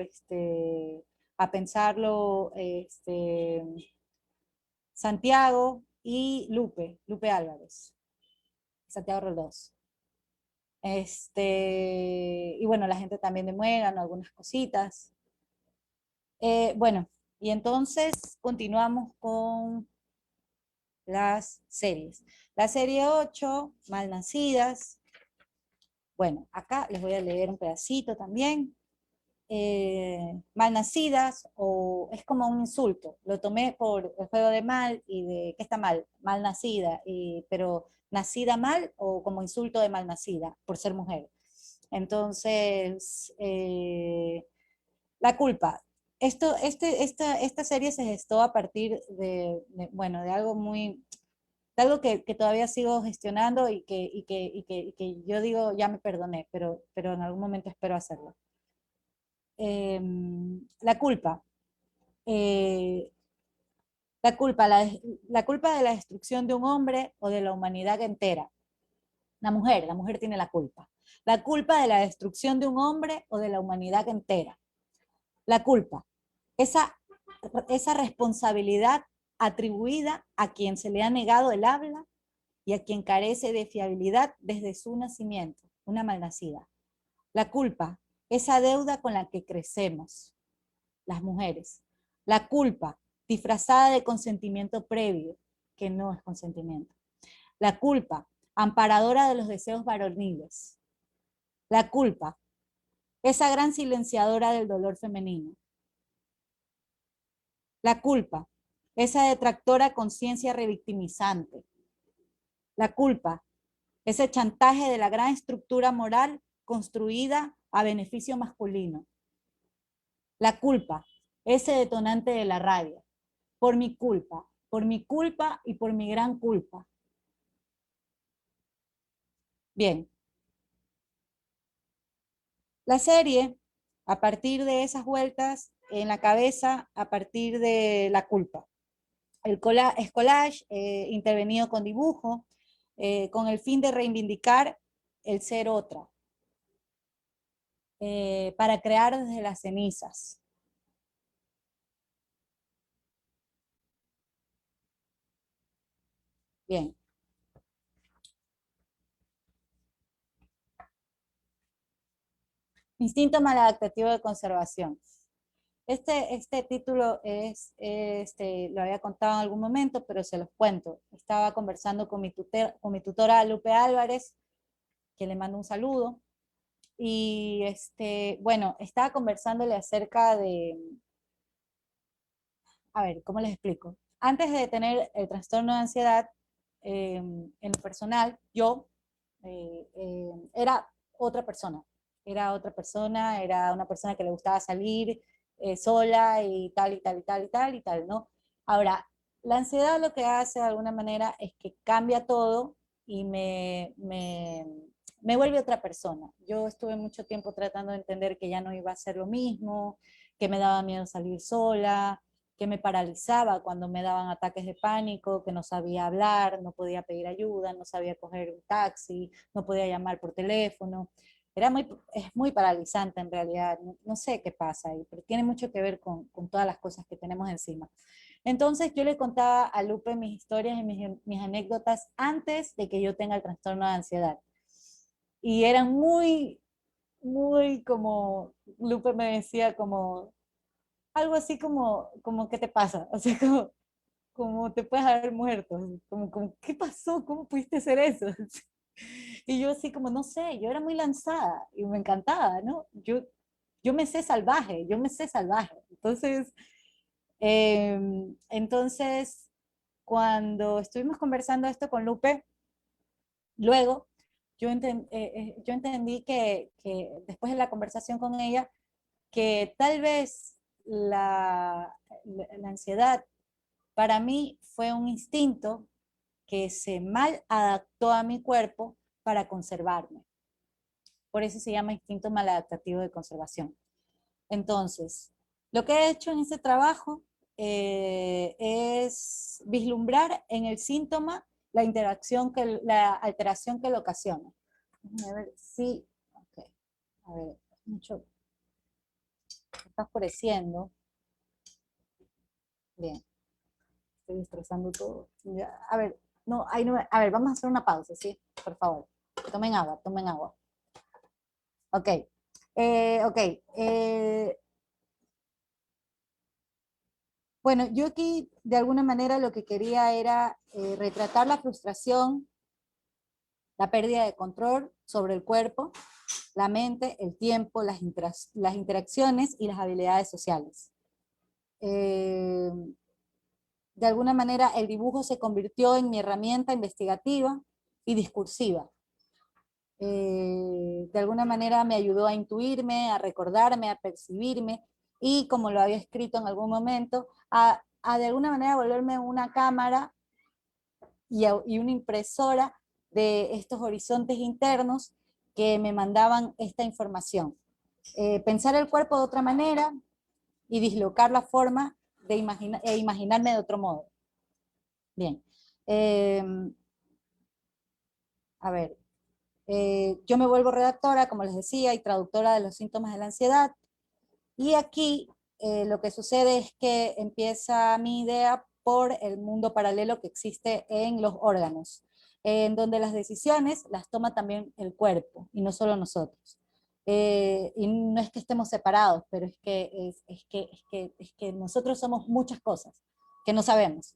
a pensarlo Santiago y Lupe Álvarez, Santiago Roldós. Y bueno, la gente también de Muégano, algunas cositas. Bueno, y entonces continuamos con las series. La serie 8, Malnacidas. Bueno, acá les voy a leer un pedacito también. Malnacidas, o es como un insulto. Lo tomé por el juego de mal y de ¿qué está mal? Malnacida, pero nacida mal o como insulto de malnacida por ser mujer. Entonces, la culpa. Esta serie se gestó a partir bueno, de algo muy, de algo que todavía sigo gestionando y que yo digo, ya me perdoné, pero en algún momento espero hacerlo. La culpa. Eh, la culpa de la destrucción de un hombre o de la humanidad entera. La mujer tiene la culpa. La culpa de la destrucción de un hombre o de la humanidad entera. La culpa. Esa, esa responsabilidad atribuida a quien se le ha negado el habla y a quien carece de fiabilidad desde su nacimiento, una malnacida. La culpa, esa deuda con la que crecemos, las mujeres. La culpa, disfrazada de consentimiento previo, que no es consentimiento. La culpa, amparadora de los deseos varoniles. La culpa, esa gran silenciadora del dolor femenino. La culpa, esa detractora conciencia revictimizante. La culpa, ese chantaje de la gran estructura moral construida a beneficio masculino. La culpa, ese detonante de la rabia. Por mi culpa y por mi gran culpa. Bien, la serie, a partir de esas vueltas en la cabeza, a partir de la culpa. El collage intervenido con dibujo, con el fin de reivindicar el ser otra, para crear desde las cenizas. Bien. Instinto maladaptativo de conservación. Este título lo había contado en algún momento, pero se los cuento. Estaba conversando con mi tutora Lupe Álvarez, que le mando un saludo, y bueno, estaba conversándole acerca de, a ver, ¿cómo les explico? Antes de tener el trastorno de ansiedad, en lo personal, yo era otra persona. Era una persona que le gustaba salir sola y tal, y tal, y tal, y tal, y tal, ¿no? Ahora, la ansiedad lo que hace de alguna manera es que cambia todo y me vuelve otra persona. Yo estuve mucho tiempo tratando de entender que ya no iba a ser lo mismo, que me daba miedo salir sola, que me paralizaba cuando me daban ataques de pánico, que no sabía hablar, no podía pedir ayuda, no sabía coger un taxi, no podía llamar por teléfono. Es muy paralizante en realidad, no sé qué pasa ahí, pero tiene mucho que ver con todas las cosas que tenemos encima. Entonces yo le contaba a Lupe mis historias y mis anécdotas antes de que yo tenga el trastorno de ansiedad. Y eran muy como, Lupe me decía como, algo así como ¿qué te pasa? O sea, como te puedes haber muerto, como ¿qué pasó? ¿Cómo pudiste hacer eso? Y yo así como, no sé, yo era muy lanzada y me encantaba, ¿no? Yo me sé salvaje, yo me sé salvaje. Entonces, cuando estuvimos conversando esto con Lupe, luego yo entendí que después de la conversación con ella, que tal vez la ansiedad para mí fue un instinto que se mal adaptó a mi cuerpo para conservarme. Por eso se llama instinto maladaptativo de conservación. Entonces, lo que he hecho en este trabajo es vislumbrar en el síntoma la alteración que lo ocasiona. A ver si, okay. A ver, mucho, está oscureciendo. Bien, estoy destrozando todo. Ya, a ver, no, ahí no, a ver, vamos a hacer una pausa, ¿sí? Por favor, tomen agua, tomen agua. Ok. Ok. Bueno, yo aquí de alguna manera lo que quería era retratar la frustración, la pérdida de control sobre el cuerpo, la mente, el tiempo, las interacciones y las habilidades sociales. Eh, de alguna manera el dibujo se convirtió en mi herramienta investigativa y discursiva. De alguna manera me ayudó a intuirme, a recordarme, a percibirme y, como lo había escrito en algún momento, a de alguna manera volverme una cámara y una impresora de estos horizontes internos que me mandaban esta información. Pensar el cuerpo de otra manera y dislocar la forma de imaginarme de otro modo. Bien. Eh, a ver, yo me vuelvo redactora, como les decía, y traductora de los síntomas de la ansiedad. Y aquí lo que sucede es que empieza mi idea por el mundo paralelo que existe en los órganos, en donde las decisiones las toma también el cuerpo y no solo nosotros. Y no es que estemos separados, pero es que nosotros somos muchas cosas que no sabemos.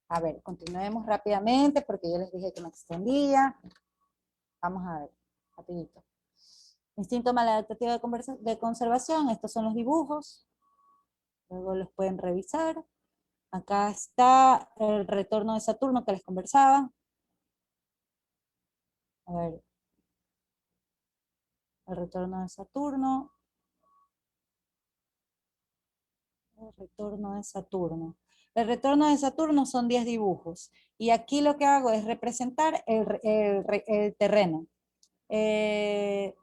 A ver, continuemos rápidamente porque yo les dije que me extendía. Vamos a ver, rapidito. Instinto maladaptativo de conservación, estos son los dibujos, luego los pueden revisar. Acá está el retorno de Saturno que les conversaba. A ver, el retorno de Saturno. El retorno de Saturno. El retorno de Saturno son 10 dibujos. Y aquí lo que hago es representar el terreno. Eh,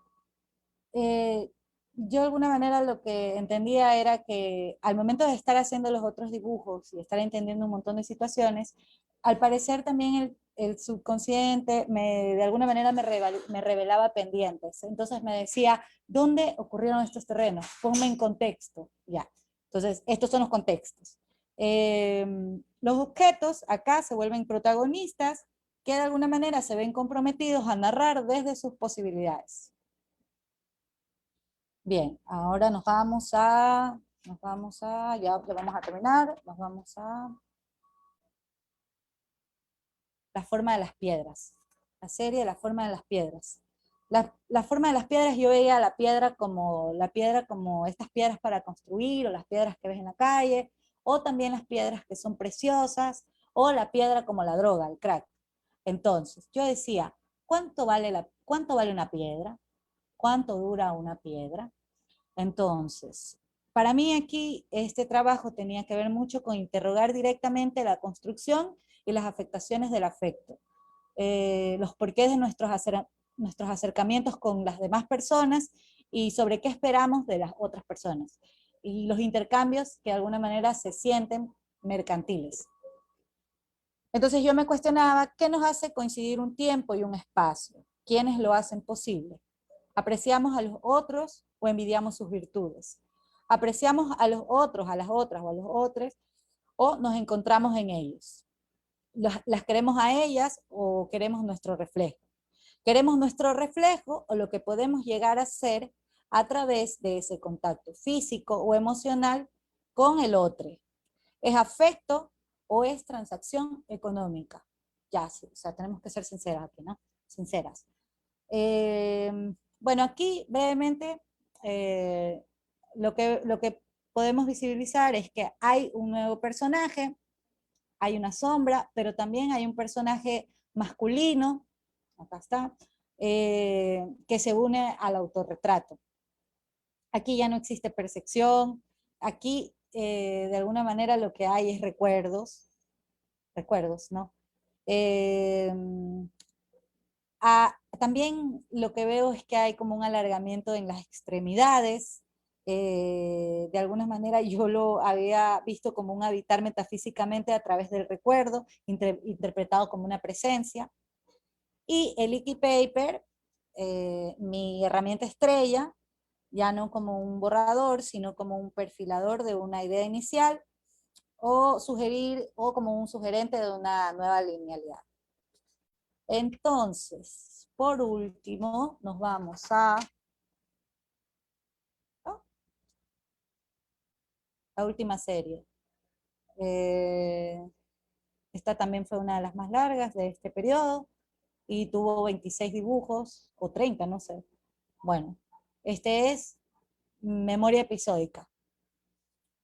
eh, yo de alguna manera lo que entendía era que al momento de estar haciendo los otros dibujos y estar entendiendo un montón de situaciones, al parecer también el subconsciente de alguna manera me revelaba pendientes. Entonces me decía, ¿dónde ocurrieron estos terrenos? Ponme en contexto. Ya. Entonces, estos son los contextos. Eh, los objetos acá se vuelven protagonistas que de alguna manera se ven comprometidos a narrar desde sus posibilidades. Bien, ahora ya vamos a terminar, nos vamos a la forma de las piedras, la serie de la forma de las piedras. La forma de las piedras, yo veía la piedra como estas piedras para construir, o las piedras que ves en la calle, o también las piedras que son preciosas, o la piedra como la droga, el crack. Entonces, yo decía, cuánto vale una piedra? ¿Cuánto dura una piedra? Entonces, para mí aquí este trabajo tenía que ver mucho con interrogar directamente la construcción y las afectaciones del afecto, los porqués de nuestros acercamientos con las demás personas y sobre qué esperamos de las otras personas, y los intercambios que de alguna manera se sienten mercantiles. Entonces yo me cuestionaba, ¿qué nos hace coincidir un tiempo y un espacio? ¿Quiénes lo hacen posible? ¿Apreciamos a los otros o envidiamos sus virtudes? ¿Apreciamos a los otros, a las otras o a los otros, o nos encontramos en ellos? ¿Las queremos a ellas o queremos nuestro reflejo? ¿Queremos nuestro reflejo o lo que podemos llegar a ser a través de ese contacto físico o emocional con el otro? ¿Es afecto o es transacción económica? Ya, sí, o sea, tenemos que ser sinceras aquí, ¿no? Sinceras. Bueno, aquí brevemente lo que podemos visibilizar es que hay un nuevo personaje, hay una sombra, pero también hay un personaje masculino, acá está, que se une al autorretrato. Aquí ya no existe percepción, aquí de alguna manera lo que hay es recuerdos, ¿no? Eh, También lo que veo es que hay como un alargamiento en las extremidades. De alguna manera yo lo había visto como un habitar metafísicamente a través del recuerdo, interpretado como una presencia. Y el Icky Paper, mi herramienta estrella, ya no como un borrador, sino como un perfilador de una idea inicial, o como un sugerente de una nueva linealidad. Entonces, por último, nos vamos a ¿no? La última serie. Esta también fue una de las más largas de este periodo y tuvo 26 dibujos, o 30, no sé. Bueno, este es Memoria Episódica.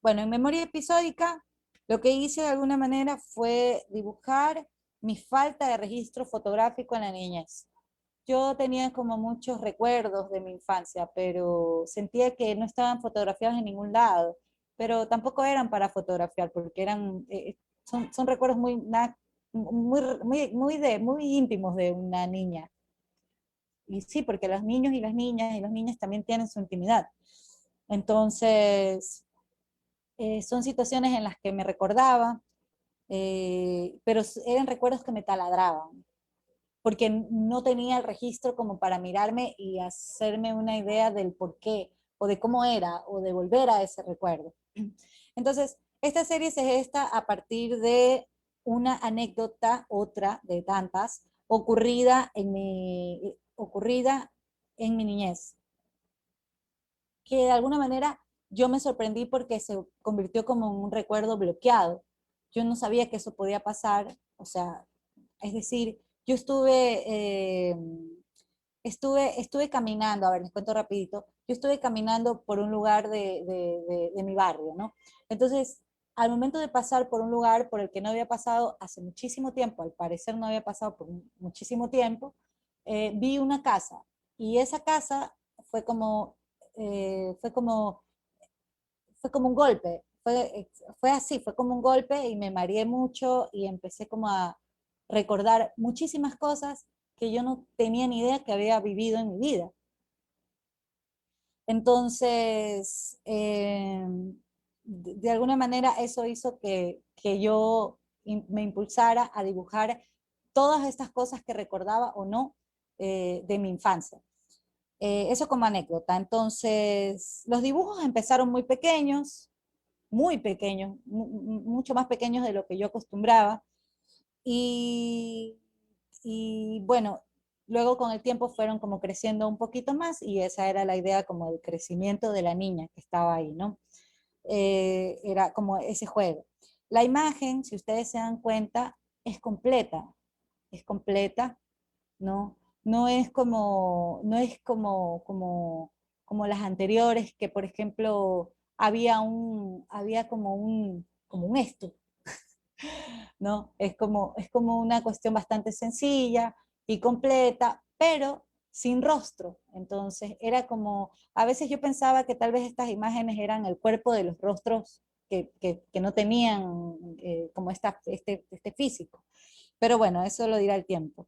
Bueno, en Memoria Episódica lo que hice de alguna manera fue dibujar mi falta de registro fotográfico en la niñez. Yo tenía como muchos recuerdos de mi infancia, pero sentía que no estaban fotografiados en ningún lado, pero tampoco eran para fotografiar, porque son recuerdos muy íntimos de una niña. Y sí, porque los niños y las niñas y los niños también tienen su intimidad. Entonces, son situaciones en las que me recordaba, pero eran recuerdos que me taladraban, porque no tenía el registro como para mirarme y hacerme una idea del por qué, o de cómo era, o de volver a ese recuerdo. Entonces, esta serie se gesta a partir de una anécdota, otra de tantas, ocurrida en mi niñez, que de alguna manera yo me sorprendí porque se convirtió como en un recuerdo bloqueado. Yo no sabía que eso podía pasar, o sea, es decir, yo estuve caminando, a ver, les cuento rapidito, yo estuve caminando por un lugar de mi barrio, ¿no? Entonces, al momento de pasar por un lugar por el que no había pasado hace muchísimo tiempo, al parecer no había pasado por muchísimo tiempo, vi una casa y esa casa fue como, eh, fue como, fue como un golpe, fue así, fue como un golpe y me mareé mucho y empecé como a recordar muchísimas cosas que yo no tenía ni idea que había vivido en mi vida. Entonces, de alguna manera eso hizo que yo me impulsara a dibujar todas estas cosas que recordaba o no de mi infancia. Eso como anécdota. Entonces, los dibujos empezaron muy pequeños, mucho más pequeños de lo que yo acostumbraba. Y, y bueno, luego con el tiempo fueron como creciendo un poquito más y esa era la idea como del crecimiento de la niña que estaba ahí, ¿no? Era como ese juego. La imagen, si ustedes se dan cuenta, es completa, ¿no? No es como las anteriores, que por ejemplo había como un esto, ¿no? Es como una cuestión bastante sencilla y completa, pero sin rostro. Entonces, era como, a veces yo pensaba que tal vez estas imágenes eran el cuerpo de los rostros que no tenían como este físico. Pero bueno, eso lo dirá el tiempo.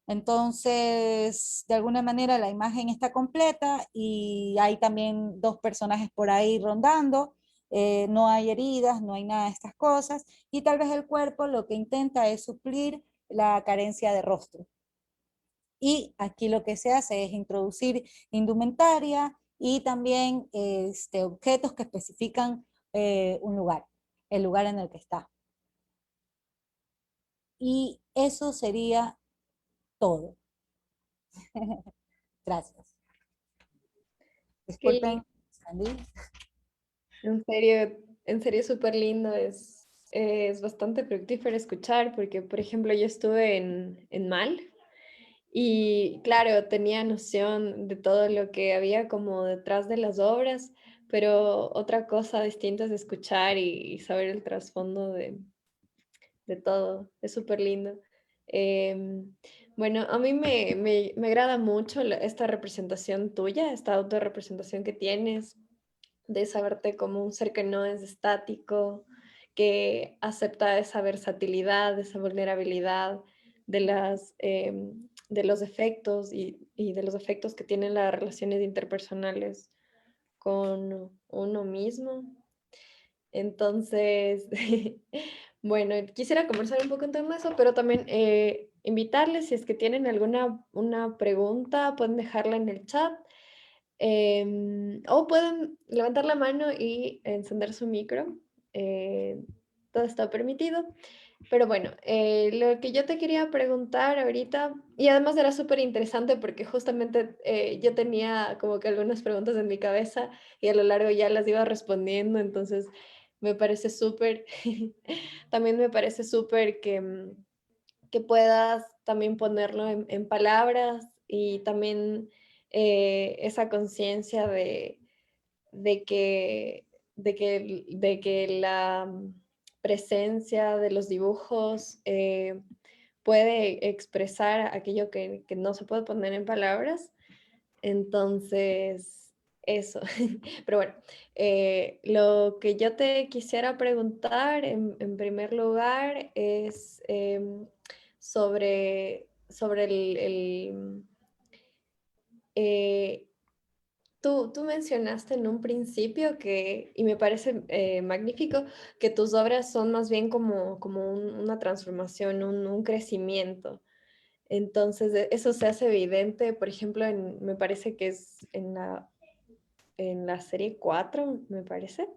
Entonces, de alguna manera la imagen está completa y hay también dos personajes por ahí rondando, no hay heridas, no hay nada de estas cosas, y tal vez el cuerpo lo que intenta es suplir la carencia de rostro. Y aquí lo que se hace es introducir indumentaria y también objetos que especifican un lugar, el lugar en el que está. Y eso sería todo. Gracias. Qué Disculpen, lindo, Sandy. en serio súper lindo, es bastante fructífero escuchar porque, por ejemplo, yo estuve en Mal y claro, tenía noción de todo lo que había como detrás de las obras, pero otra cosa distinta es escuchar y saber el trasfondo de todo, es súper lindo. Bueno, a mí me agrada mucho esta representación tuya, esta autorrepresentación que tienes de saberte como un ser que no es estático, que acepta esa versatilidad, esa vulnerabilidad de los efectos y de los efectos que tienen las relaciones interpersonales con uno mismo. Entonces, bueno, quisiera conversar un poco en torno a eso, pero también invitarles, si es que tienen alguna una pregunta, pueden dejarla en el chat. O pueden levantar la mano y encender su micro. eh, Todo está permitido. Pero bueno, lo que yo te quería preguntar ahorita, y además era súper interesante porque justamente yo tenía como que algunas preguntas en mi cabeza y a lo largo ya las iba respondiendo, entonces me parece súper, también me parece súper que, que puedas también ponerlo en palabras y también esa conciencia de que de que la presencia de los dibujos, puede expresar aquello que no se puede poner en palabras. Entonces, eso. Pero bueno, lo que yo te quisiera preguntar en primer lugar es, sobre eh, tú mencionaste en un principio que, y me parece magnífico, que tus obras son más bien como una transformación, un crecimiento. Entonces, eso se hace evidente, por ejemplo, me parece que es en la serie 4 me parece.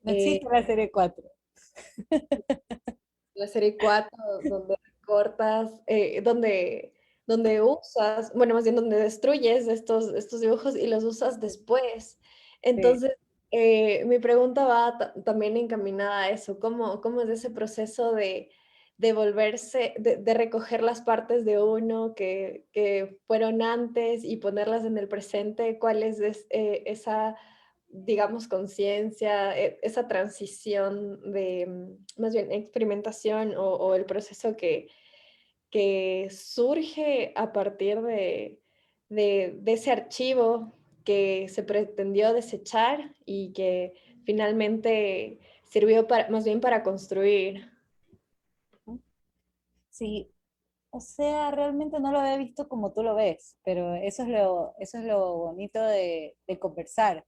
No Eh, existe la serie 4. la serie 4 donde cortas, donde usas, bueno, más bien donde destruyes estos dibujos y los usas después. Sí. Entonces, mi pregunta va también encaminada a eso. ¿Cómo es ese proceso de volverse, de recoger las partes de uno que fueron antes y ponerlas en el presente? ¿Cuál es esa, digamos, conciencia, esa transición de, más bien, experimentación o el proceso que surge a partir de ese archivo que se pretendió desechar y que finalmente sirvió para, más bien para construir? Sí, o sea, realmente no lo había visto como tú lo ves, pero eso es lo bonito de conversar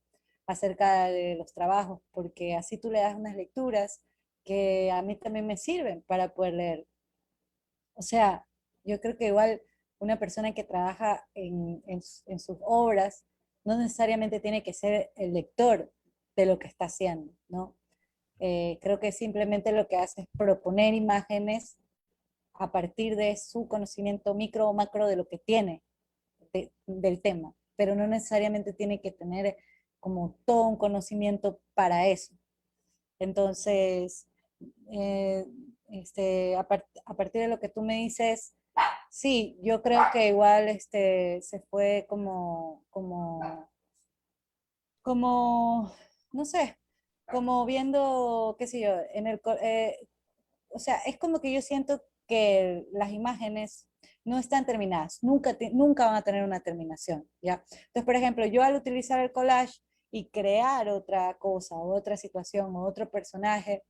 acerca de los trabajos, porque así tú le das unas lecturas que a mí también me sirven para poder leer. O sea, yo creo que igual una persona que trabaja en sus obras no necesariamente tiene que ser el lector de lo que está haciendo, ¿no? Creo que simplemente lo que hace es proponer imágenes a partir de su conocimiento micro o macro de lo que tiene del tema, pero no necesariamente tiene que tener como todo un conocimiento para eso. Entonces, eh, a partir de lo que tú me dices, sí, yo creo que igual se fue como, no sé, como viendo, qué sé yo, o sea, es como que yo siento que las imágenes no están terminadas, nunca van a tener una terminación, ¿ya? Entonces, por ejemplo, yo al utilizar el collage y crear otra cosa, otra situación, o otro personaje,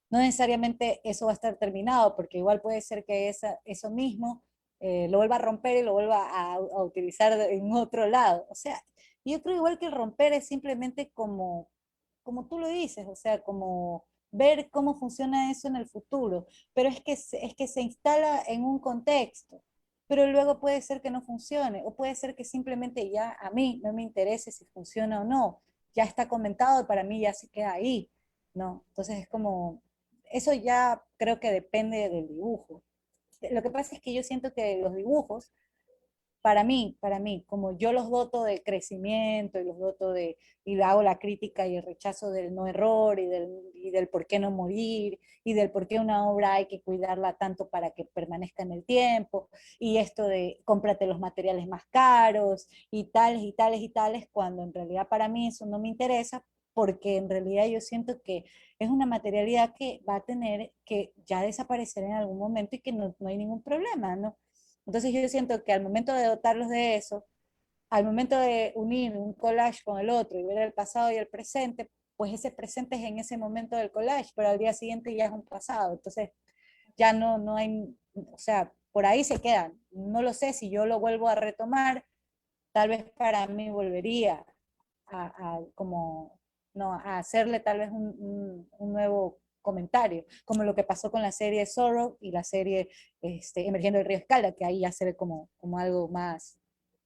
no necesariamente eso va a estar terminado, porque igual puede ser que eso mismo lo vuelva a romper y lo vuelva a utilizar en otro lado. O sea, yo creo igual que el romper es simplemente como tú lo dices, o sea, como ver cómo funciona eso en el futuro, pero es que se instala en un contexto, pero luego puede ser que no funcione, o puede ser que simplemente ya a mí no me interese si funciona o no, ya está comentado y para mí ya se queda ahí, ¿no? Entonces es como, eso ya creo que depende del dibujo. Lo que pasa es que yo siento que los dibujos para mí, como yo los doto de crecimiento y los doto y hago la crítica y el rechazo del no error y del por qué no morir y del por qué una obra hay que cuidarla tanto para que permanezca en el tiempo y esto de cómprate los materiales más caros y tales y tales y tales, cuando en realidad para mí eso no me interesa porque en realidad yo siento que es una materialidad que va a tener que ya desaparecer en algún momento y que no hay ningún problema, ¿no? Entonces yo siento que al momento de dotarlos de eso, al momento de unir un collage con el otro y ver el pasado y el presente, pues ese presente es en ese momento del collage, pero al día siguiente ya es un pasado. Entonces ya no hay, o sea, por ahí se quedan. No lo sé si yo lo vuelvo a retomar, tal vez para mí volvería como, no, a hacerle tal vez un nuevo comentario, como lo que pasó con la serie Zorro y la serie Emergiendo del Río Escalda, que ahí ya se ve como algo más,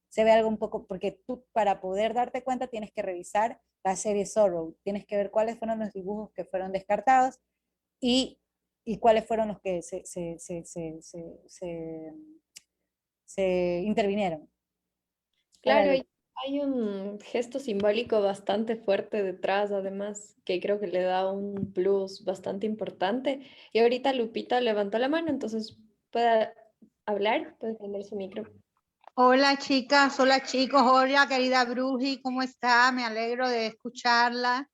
se ve algo un poco, porque tú para poder darte cuenta tienes que revisar la serie Zorro, tienes que ver cuáles fueron los dibujos que fueron descartados y y cuáles fueron los que se intervinieron. Claro, Órale. hay un gesto simbólico bastante fuerte detrás, además, que creo que le da un plus bastante importante. Y ahorita Lupita levantó la mano, entonces puede hablar, puede prender su micro. Hola chicas, hola chicos, hola querida Bruji, ¿cómo está? Me alegro de escucharla.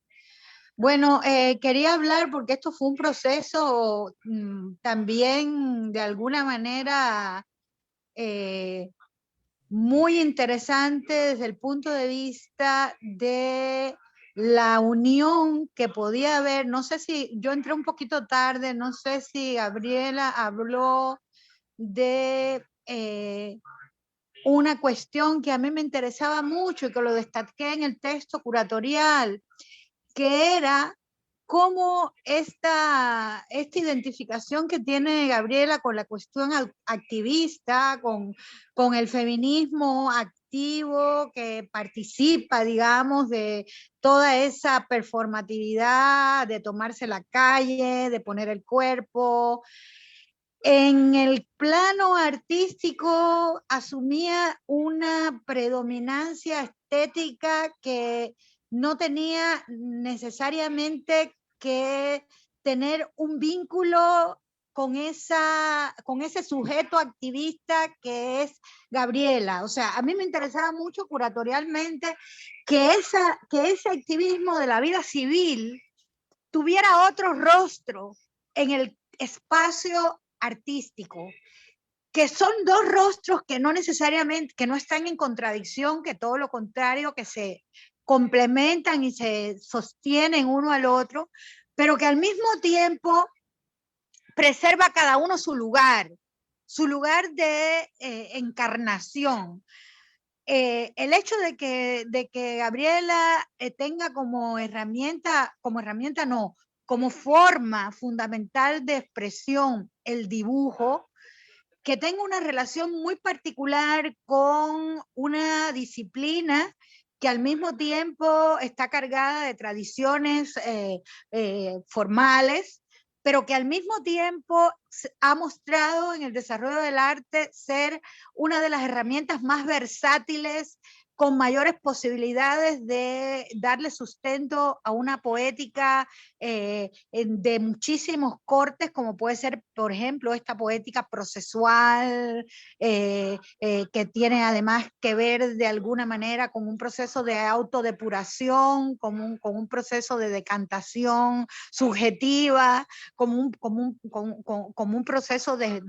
Bueno, quería hablar porque esto fue un proceso también de alguna manera muy interesante desde el punto de vista de la unión que podía haber. No sé si yo entré un poquito tarde, no sé si Gabriela habló de una cuestión que a mí me interesaba mucho y que lo destaqué en el texto curatorial, que era cómo esta identificación que tiene Gabriela con la cuestión activista, con el feminismo activo que participa, digamos, de toda esa performatividad, de tomarse la calle, de poner el cuerpo. En el plano artístico asumía una predominancia estética que no tenía necesariamente que tener un vínculo con ese sujeto activista que es Gabriela. O sea, a mí me interesaba mucho curatorialmente que ese activismo de la vida civil tuviera otro rostro en el espacio artístico, que son dos rostros que no necesariamente, que no están en contradicción, que todo lo contrario, que se complementan y se sostienen uno al otro, pero que al mismo tiempo preserva cada uno su lugar de encarnación. El hecho de que Gabriela tenga como herramienta no, como forma fundamental de expresión el dibujo, que tenga una relación muy particular con una disciplina que al mismo tiempo está cargada de tradiciones formales, pero que al mismo tiempo ha mostrado en el desarrollo del arte ser una de las herramientas más versátiles, con mayores posibilidades de darle sustento a una poética de muchísimos cortes, como puede ser, por ejemplo, esta poética procesual, que tiene además que ver de alguna manera con un proceso de autodepuración, con un proceso de decantación subjetiva, como un proceso de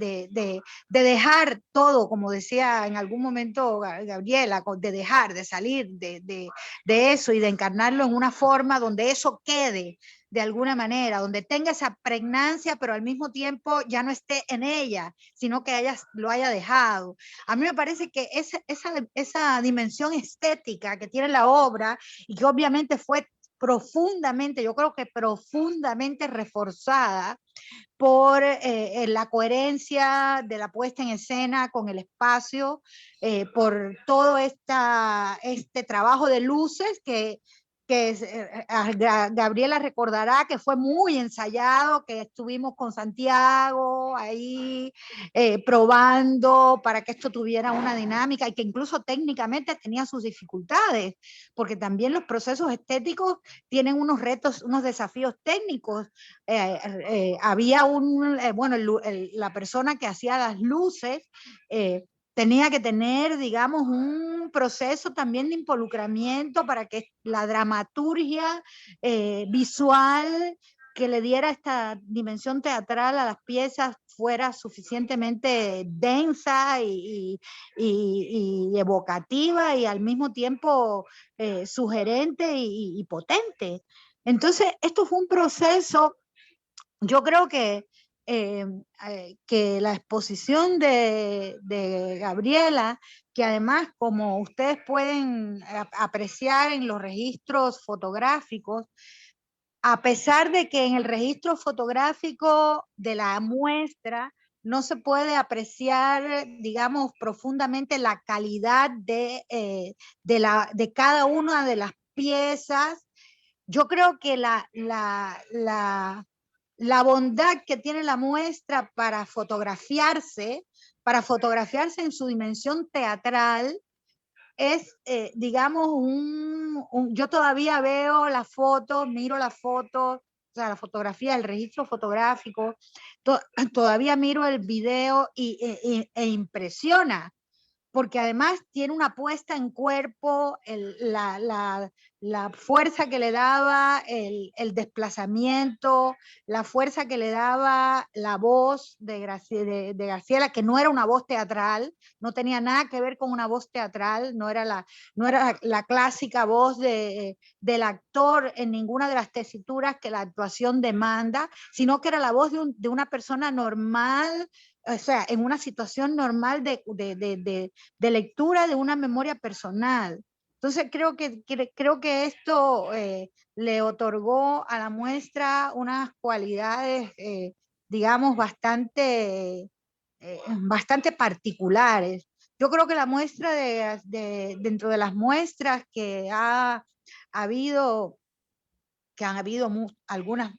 dejar todo, como decía en algún momento Gabriela, de dejar, de salir de eso y de encarnarlo en una forma donde eso quede de alguna manera, donde tenga esa pregnancia, pero al mismo tiempo ya no esté en ella, sino que lo haya dejado. A mí me parece que esa dimensión estética que tiene la obra y que obviamente fue profundamente, yo creo que profundamente reforzada por la coherencia de la puesta en escena con el espacio, por todo este trabajo de luces que Gabriela recordará que fue muy ensayado, que estuvimos con Santiago ahí probando para que esto tuviera una dinámica y que incluso técnicamente tenía sus dificultades, porque también los procesos estéticos tienen unos retos, unos desafíos técnicos. Había bueno, la persona que hacía las luces tenía que tener, digamos, un proceso también de involucramiento para que la dramaturgia visual que le diera esta dimensión teatral a las piezas fuera suficientemente densa y evocativa y al mismo tiempo sugerente y potente. Entonces, esto fue un proceso, yo creo que la exposición de Gabriela, que además, como ustedes pueden apreciar en los registros fotográficos, a pesar de que en el registro fotográfico de la muestra no se puede apreciar, digamos, profundamente la calidad de cada una de las piezas, yo creo que la bondad que tiene la muestra para fotografiarse en su dimensión teatral, es, digamos, yo todavía veo las fotos, miro las fotos, o sea, la fotografía, el registro fotográfico, todavía miro el video e impresiona, porque además tiene una puesta en cuerpo, la fuerza que le daba el desplazamiento, la fuerza que le daba la voz de Graciela, que no era una voz teatral, no tenía nada que ver con una voz teatral, no era la clásica voz del actor en ninguna de las tesituras que la actuación demanda, sino que era la voz de una persona normal, o sea, en una situación normal de lectura de una memoria personal. Entonces creo que esto le otorgó a la muestra unas cualidades, digamos, bastante particulares. Yo creo que la muestra dentro de las muestras que habido, que han habido algunas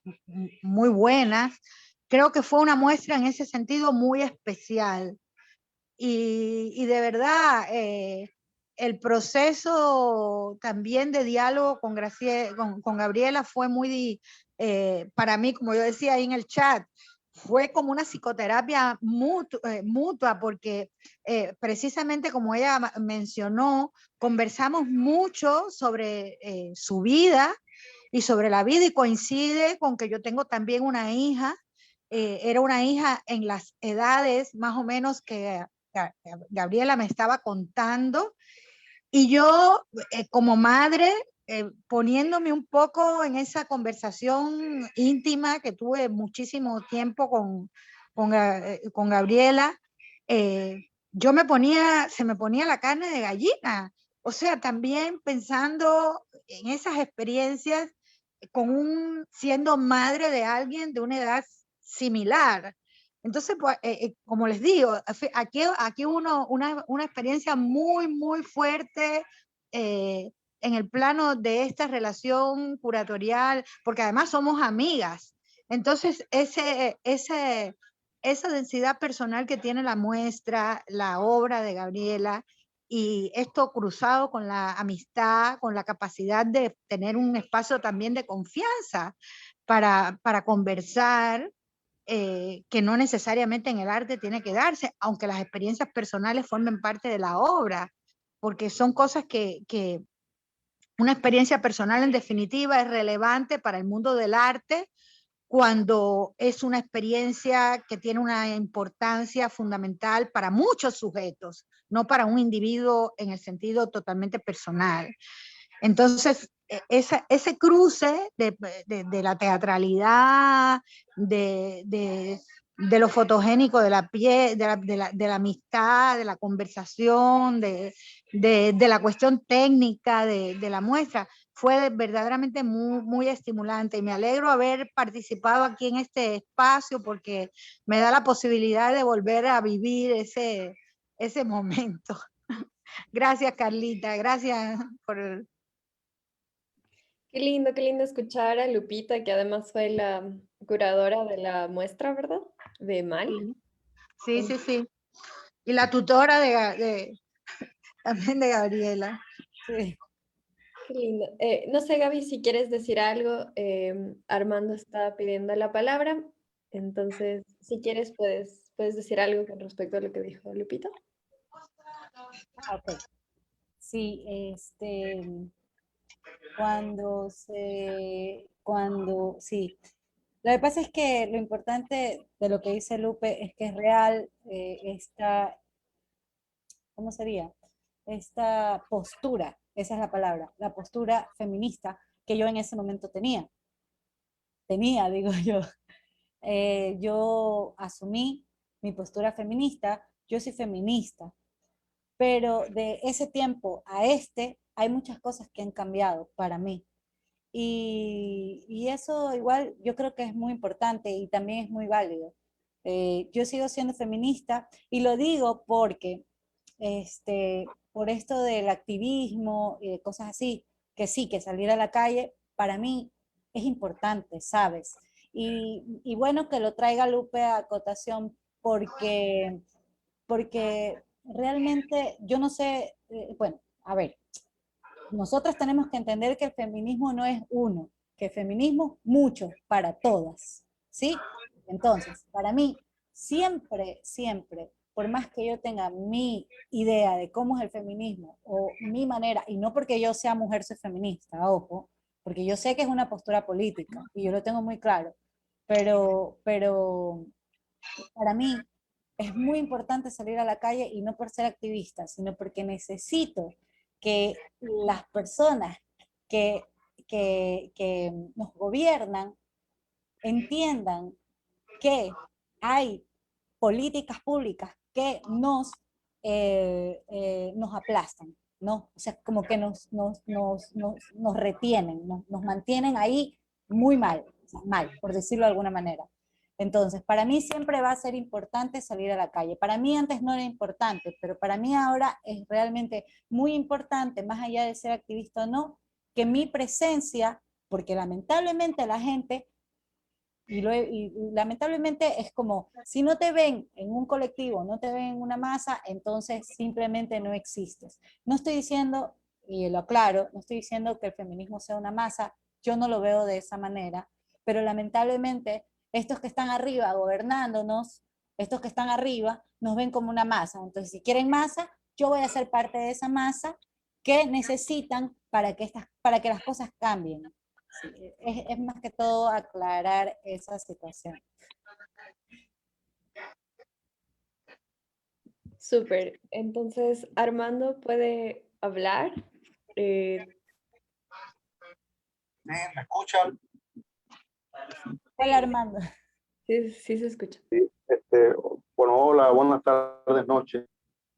muy buenas, creo que fue una muestra en ese sentido muy especial. Y de verdad, el proceso también de diálogo con Gabriela fue muy, para mí, como yo decía ahí en el chat, fue como una psicoterapia mutua, porque precisamente como ella mencionó, conversamos mucho sobre su vida y sobre la vida, y coincide con que yo tengo también una hija. Era una hija en las edades más o menos que Gabriela me estaba contando, y yo como madre, poniéndome un poco en esa conversación íntima que tuve muchísimo tiempo con Gabriela, se me ponía la carne de gallina, o sea, también pensando en esas experiencias siendo madre de alguien de una edad similar. Entonces, pues, como les digo, aquí una experiencia muy, muy fuerte en el plano de esta relación curatorial, porque además somos amigas. Entonces, esa densidad personal que tiene la muestra, la obra de Gabriela, y esto cruzado con la amistad, con la capacidad de tener un espacio también de confianza para conversar, que no necesariamente en el arte tiene que darse, aunque las experiencias personales formen parte de la obra, porque son cosas que una experiencia personal en definitiva es relevante para el mundo del arte cuando es una experiencia que tiene una importancia fundamental para muchos sujetos, no para un individuo en el sentido totalmente personal. Entonces, ese cruce de la teatralidad, de lo fotogénico de la piel, de la amistad, de la conversación, de la cuestión técnica de la muestra, fue verdaderamente muy, muy estimulante, y me alegro haber participado aquí en este espacio porque me da la posibilidad de volver a vivir ese momento. Gracias, Carlita, gracias por... Qué lindo escuchar a Lupita, que además fue la curadora de la muestra, ¿verdad? De Mal. Sí, sí, sí. Y la tutora también de Gabriela. Sí. Qué lindo. No sé, Gaby, si quieres decir algo, Armando está pidiendo la palabra, entonces, si quieres, puedes decir algo con respecto a lo que dijo Lupita. Ok. Sí, sí. Lo que pasa es que lo importante de lo que dice Lupe es que es real ¿cómo sería? Esta postura, esa es la palabra, la postura feminista que yo en ese momento tenía, digo yo. Yo asumí mi postura feminista, yo soy feminista, pero de ese tiempo a hay muchas cosas que han cambiado para mí. Y eso igual yo creo que es muy importante y también es muy válido. Yo sigo siendo feminista y lo digo porque por esto del activismo y cosas así, que sí, que salir a la calle para mí es importante, ¿sabes? Y bueno que lo traiga Lupe a acotación porque realmente yo no sé, bueno, a ver, nosotros tenemos que entender que el feminismo no es uno, que el feminismo mucho, para todas, ¿sí? Entonces, para mí, siempre, siempre, por más que yo tenga mi idea de cómo es el feminismo o mi manera, y no porque yo sea mujer soy feminista, ojo, porque yo sé que es una postura política y yo lo tengo muy claro, pero para mí es muy importante salir a la calle y no por ser activista, sino porque necesito que las personas que, que nos gobiernan entiendan que hay políticas públicas que nos aplastan, ¿no? O sea, como que nos retienen, nos mantienen ahí muy mal, o sea, mal, por decirlo de alguna manera. Entonces, para mí siempre va a ser importante salir a la calle. Para mí antes no era importante, pero para mí ahora es realmente muy importante, más allá de ser activista o no, que mi presencia, porque lamentablemente la gente y lamentablemente es como, si no te ven en un colectivo, no te ven en una masa, entonces simplemente no existes. No estoy diciendo, y lo aclaro, no estoy diciendo que el feminismo sea una masa, yo no lo veo de esa manera, pero lamentablemente estos que están arriba gobernándonos, estos que están arriba, nos ven como una masa. Entonces, si quieren masa, yo voy a ser parte de esa masa que necesitan para que las cosas cambien. Sí, es más que todo aclarar esa situación. Súper. Entonces, Armando puede hablar. Eh, ¿Me escuchan? Hola Armando. sí, sí se escucha. Este, bueno, hola, buenas tardes, noches.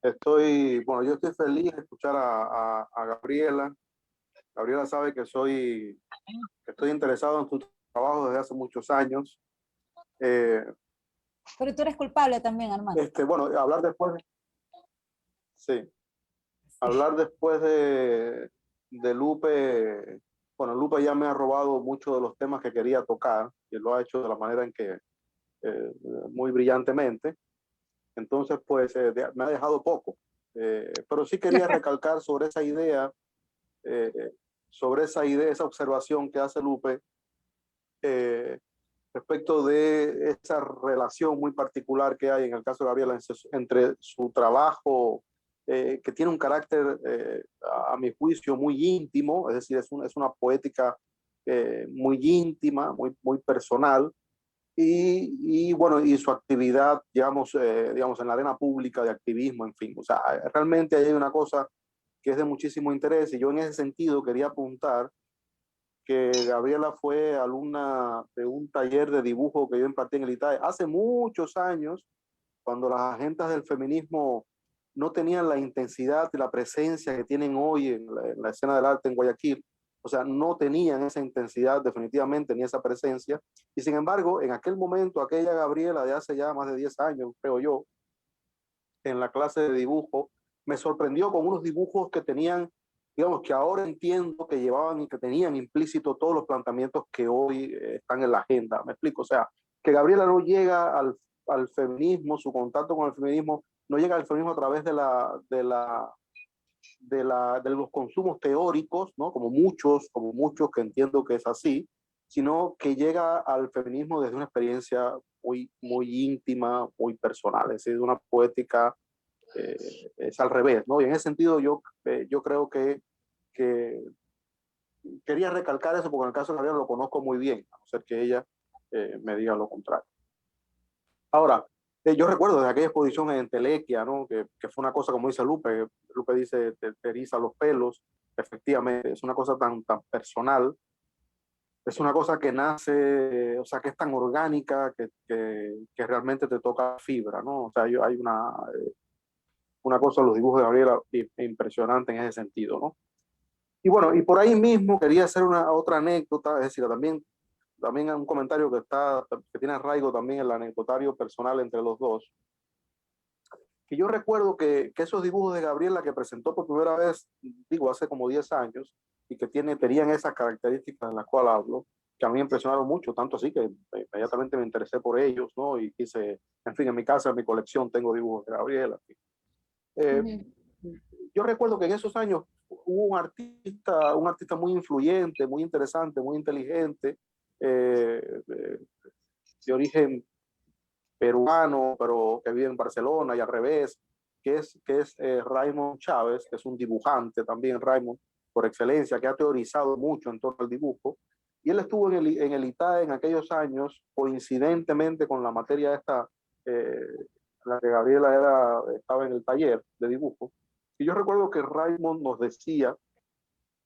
Yo estoy feliz de escuchar a Gabriela. Gabriela sabe que estoy interesado en tu trabajo desde hace muchos años. Eh, Pero tú eres culpable también, Armando. bueno, sí, Sí. hablar después de Lupe, bueno, Lupe ya me ha robado muchos de los temas que quería tocar y lo ha hecho de la manera en que, muy brillantemente. Entonces, pues me ha dejado poco. Pero sí quería recalcar eh, sobre esa idea, esa observación que hace Lupe eh, respecto de esa relación muy particular que hay en el caso de Gabriela entre su trabajo, que tiene un carácter, a mi juicio, muy íntimo, es decir, es una poética muy íntima, muy personal, y su actividad, digamos, en la arena pública de activismo, en fin. O sea, realmente hay una cosa que es de muchísimo interés y yo en ese sentido quería apuntar que Gabriela fue alumna de un taller de dibujo que yo impartí en el ITAE hace muchos años, cuando las agendas del feminismo no tenían la intensidad y la presencia que tienen hoy en la escena del arte en Guayaquil. O sea, no tenían esa intensidad definitivamente ni esa presencia. Y sin embargo, en aquel momento, aquella Gabriela de hace ya más de 10 años, creo yo, en la clase de dibujo, me sorprendió con unos dibujos que tenían, digamos, que ahora entiendo que llevaban y que tenían implícito todos los planteamientos que hoy están en la agenda. Me explico, o sea, que Gabriela no llega al feminismo, su contacto con el feminismo, no llega al feminismo a través de los consumos teóricos, ¿no? Como muchos que entiendo que es así, sino que llega al feminismo desde una experiencia muy íntima, muy personal, es decir, de una poética, es al revés, ¿no? Y en ese sentido yo creo que quería recalcar eso porque en el caso de Gabriela lo conozco muy bien, a no ser que ella me diga lo contrario. Ahora, yo recuerdo de aquella exposición en Telequia, ¿no? Que fue una cosa, como dice Lupe, Lupe dice, te eriza los pelos, efectivamente, es una cosa tan personal, es una cosa que nace, o sea, que es tan orgánica que realmente te toca fibra, ¿no? O sea, hay una cosa, los dibujos de Gabriela impresionante en ese sentido, ¿no? Y bueno, y por ahí mismo quería hacer otra anécdota, es decir, también un comentario que tiene arraigo también en el anecdotario personal entre los dos. Que yo recuerdo que esos dibujos de Gabriela que presentó por primera vez, digo, hace como 10 años, y que tenían esas características de las cuales hablo, que a mí me impresionaron mucho, tanto así que inmediatamente me interesé por ellos, ¿no? Y quise, en fin, en mi casa, en mi colección, tengo dibujos de Gabriela. Eh, yo recuerdo que en esos años hubo un artista muy influyente, muy interesante, muy inteligente, de origen peruano, pero que vive en Barcelona y al revés, que es Raymond Chávez, que es un dibujante también, Raymond, por excelencia, que ha teorizado mucho en torno al dibujo. Y él estuvo en el ITAE en aquellos años, coincidentemente con la materia esta, la que Gabriela estaba en el taller de dibujo. Y yo recuerdo que Raymond nos decía,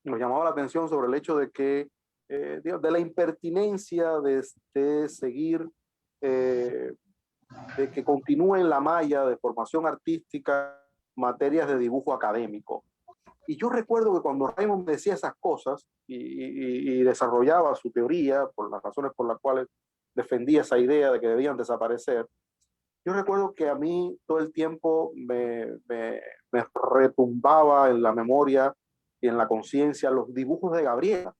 nos llamaba la atención sobre el hecho de que, de la impertinencia de seguir, de que continúe en la malla de formación artística materias de dibujo académico. Y yo recuerdo que cuando Raymond decía esas cosas y desarrollaba su teoría por las razones por las cuales defendía esa idea de que debían desaparecer, yo recuerdo que a mí todo el tiempo me retumbaba en la memoria y en la conciencia los dibujos de Gabriela,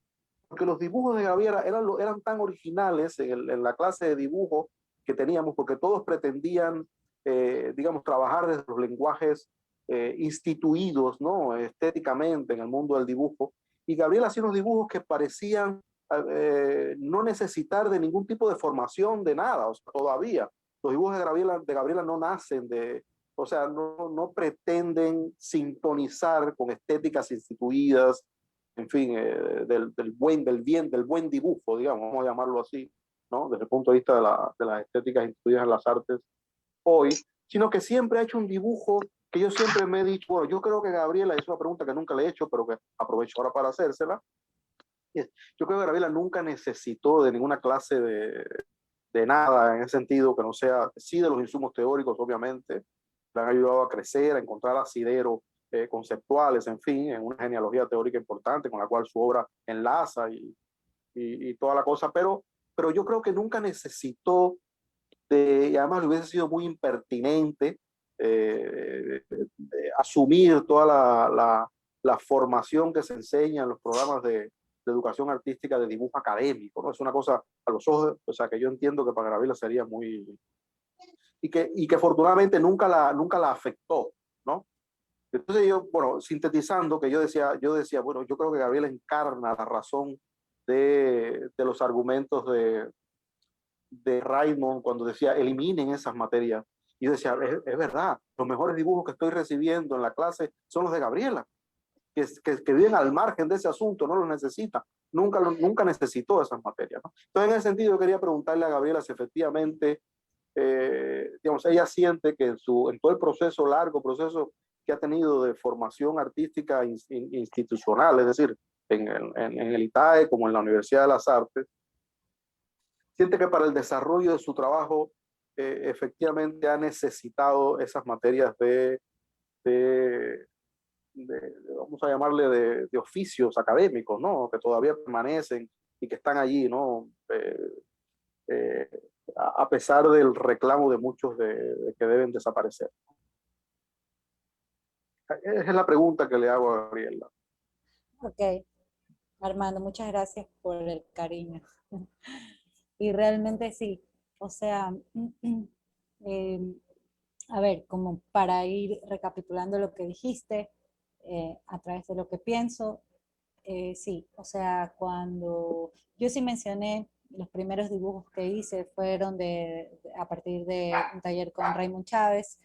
porque los dibujos de Gabriela eran tan originales en la clase de dibujo que teníamos, porque todos pretendían, digamos, trabajar desde los lenguajes instituidos, ¿no? Estéticamente en el mundo del dibujo. Y Gabriela hacía unos dibujos que parecían no necesitar de ningún tipo de formación, de nada, o sea, todavía. Los dibujos de Gabriela no nacen o sea, no pretenden sintonizar con estéticas instituidas, en fin, del buen dibujo, digamos, vamos a llamarlo así, ¿no? Desde el punto de vista de las estéticas instituidas en las artes hoy, sino que siempre ha hecho un dibujo que yo siempre me he dicho, bueno, yo creo que Gabriela, es una pregunta que nunca le he hecho, pero que aprovecho ahora para hacérsela, yo creo que Gabriela nunca necesitó de ninguna clase de nada en ese sentido, que no sea, sí de los insumos teóricos, obviamente, le han ayudado a crecer, a encontrar asideros conceptuales, en fin, en una genealogía teórica importante con la cual su obra enlaza y toda la cosa, pero yo creo que nunca necesitó y además le hubiese sido muy impertinente asumir toda la formación que se enseña en los programas de educación artística de dibujo académico, ¿no? Es una cosa a los ojos, o sea, que yo entiendo que para Gabriela sería muy... Y que afortunadamente nunca la afectó, ¿no? Entonces yo, bueno, sintetizando, que yo decía, bueno, yo creo que Gabriela encarna la razón de los argumentos de Raymond cuando decía eliminen esas materias. Y yo decía, es verdad, los mejores dibujos que estoy recibiendo en la clase son los de Gabriela, que viven al margen de ese asunto, no los necesita, nunca necesitó esas materias, ¿no? Entonces, en ese sentido, yo quería preguntarle a Gabriela si efectivamente, digamos, ella siente que en todo el proceso, largo proceso que ha tenido de formación artística institucional, es decir, en el ITAE como en la Universidad de las Artes, siente que para el desarrollo de su trabajo efectivamente ha necesitado esas materias vamos a llamarle, de oficios académicos, ¿no? Que todavía permanecen y que están allí, ¿no? Eh, a pesar del reclamo de muchos de que deben desaparecer. Esa es la pregunta que le hago a Gabriela. Ok, Armando, muchas gracias por el cariño. Y realmente sí, o sea, eh, a ver, como para ir recapitulando lo que dijiste, a través de lo que pienso, sí, o sea, cuando yo sí mencioné los primeros dibujos que hice fueron a partir de un taller con Raymond Chávez,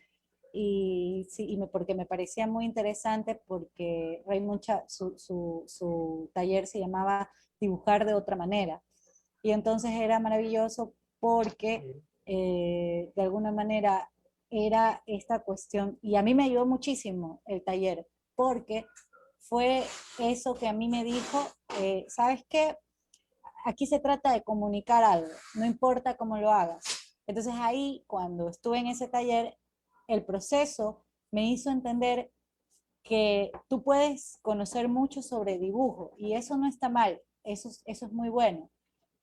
y sí, porque me parecía muy interesante porque Raymond Chávez, su taller se llamaba Dibujar de otra manera, y entonces era maravilloso porque de alguna manera era esta cuestión, y a mí me ayudó muchísimo el taller, porque fue eso que a mí me dijo, ¿sabes qué? Aquí se trata de comunicar algo, no importa cómo lo hagas. Entonces ahí, cuando estuve en ese taller, el proceso me hizo entender que tú puedes conocer mucho sobre dibujo y eso no está mal, eso es muy bueno,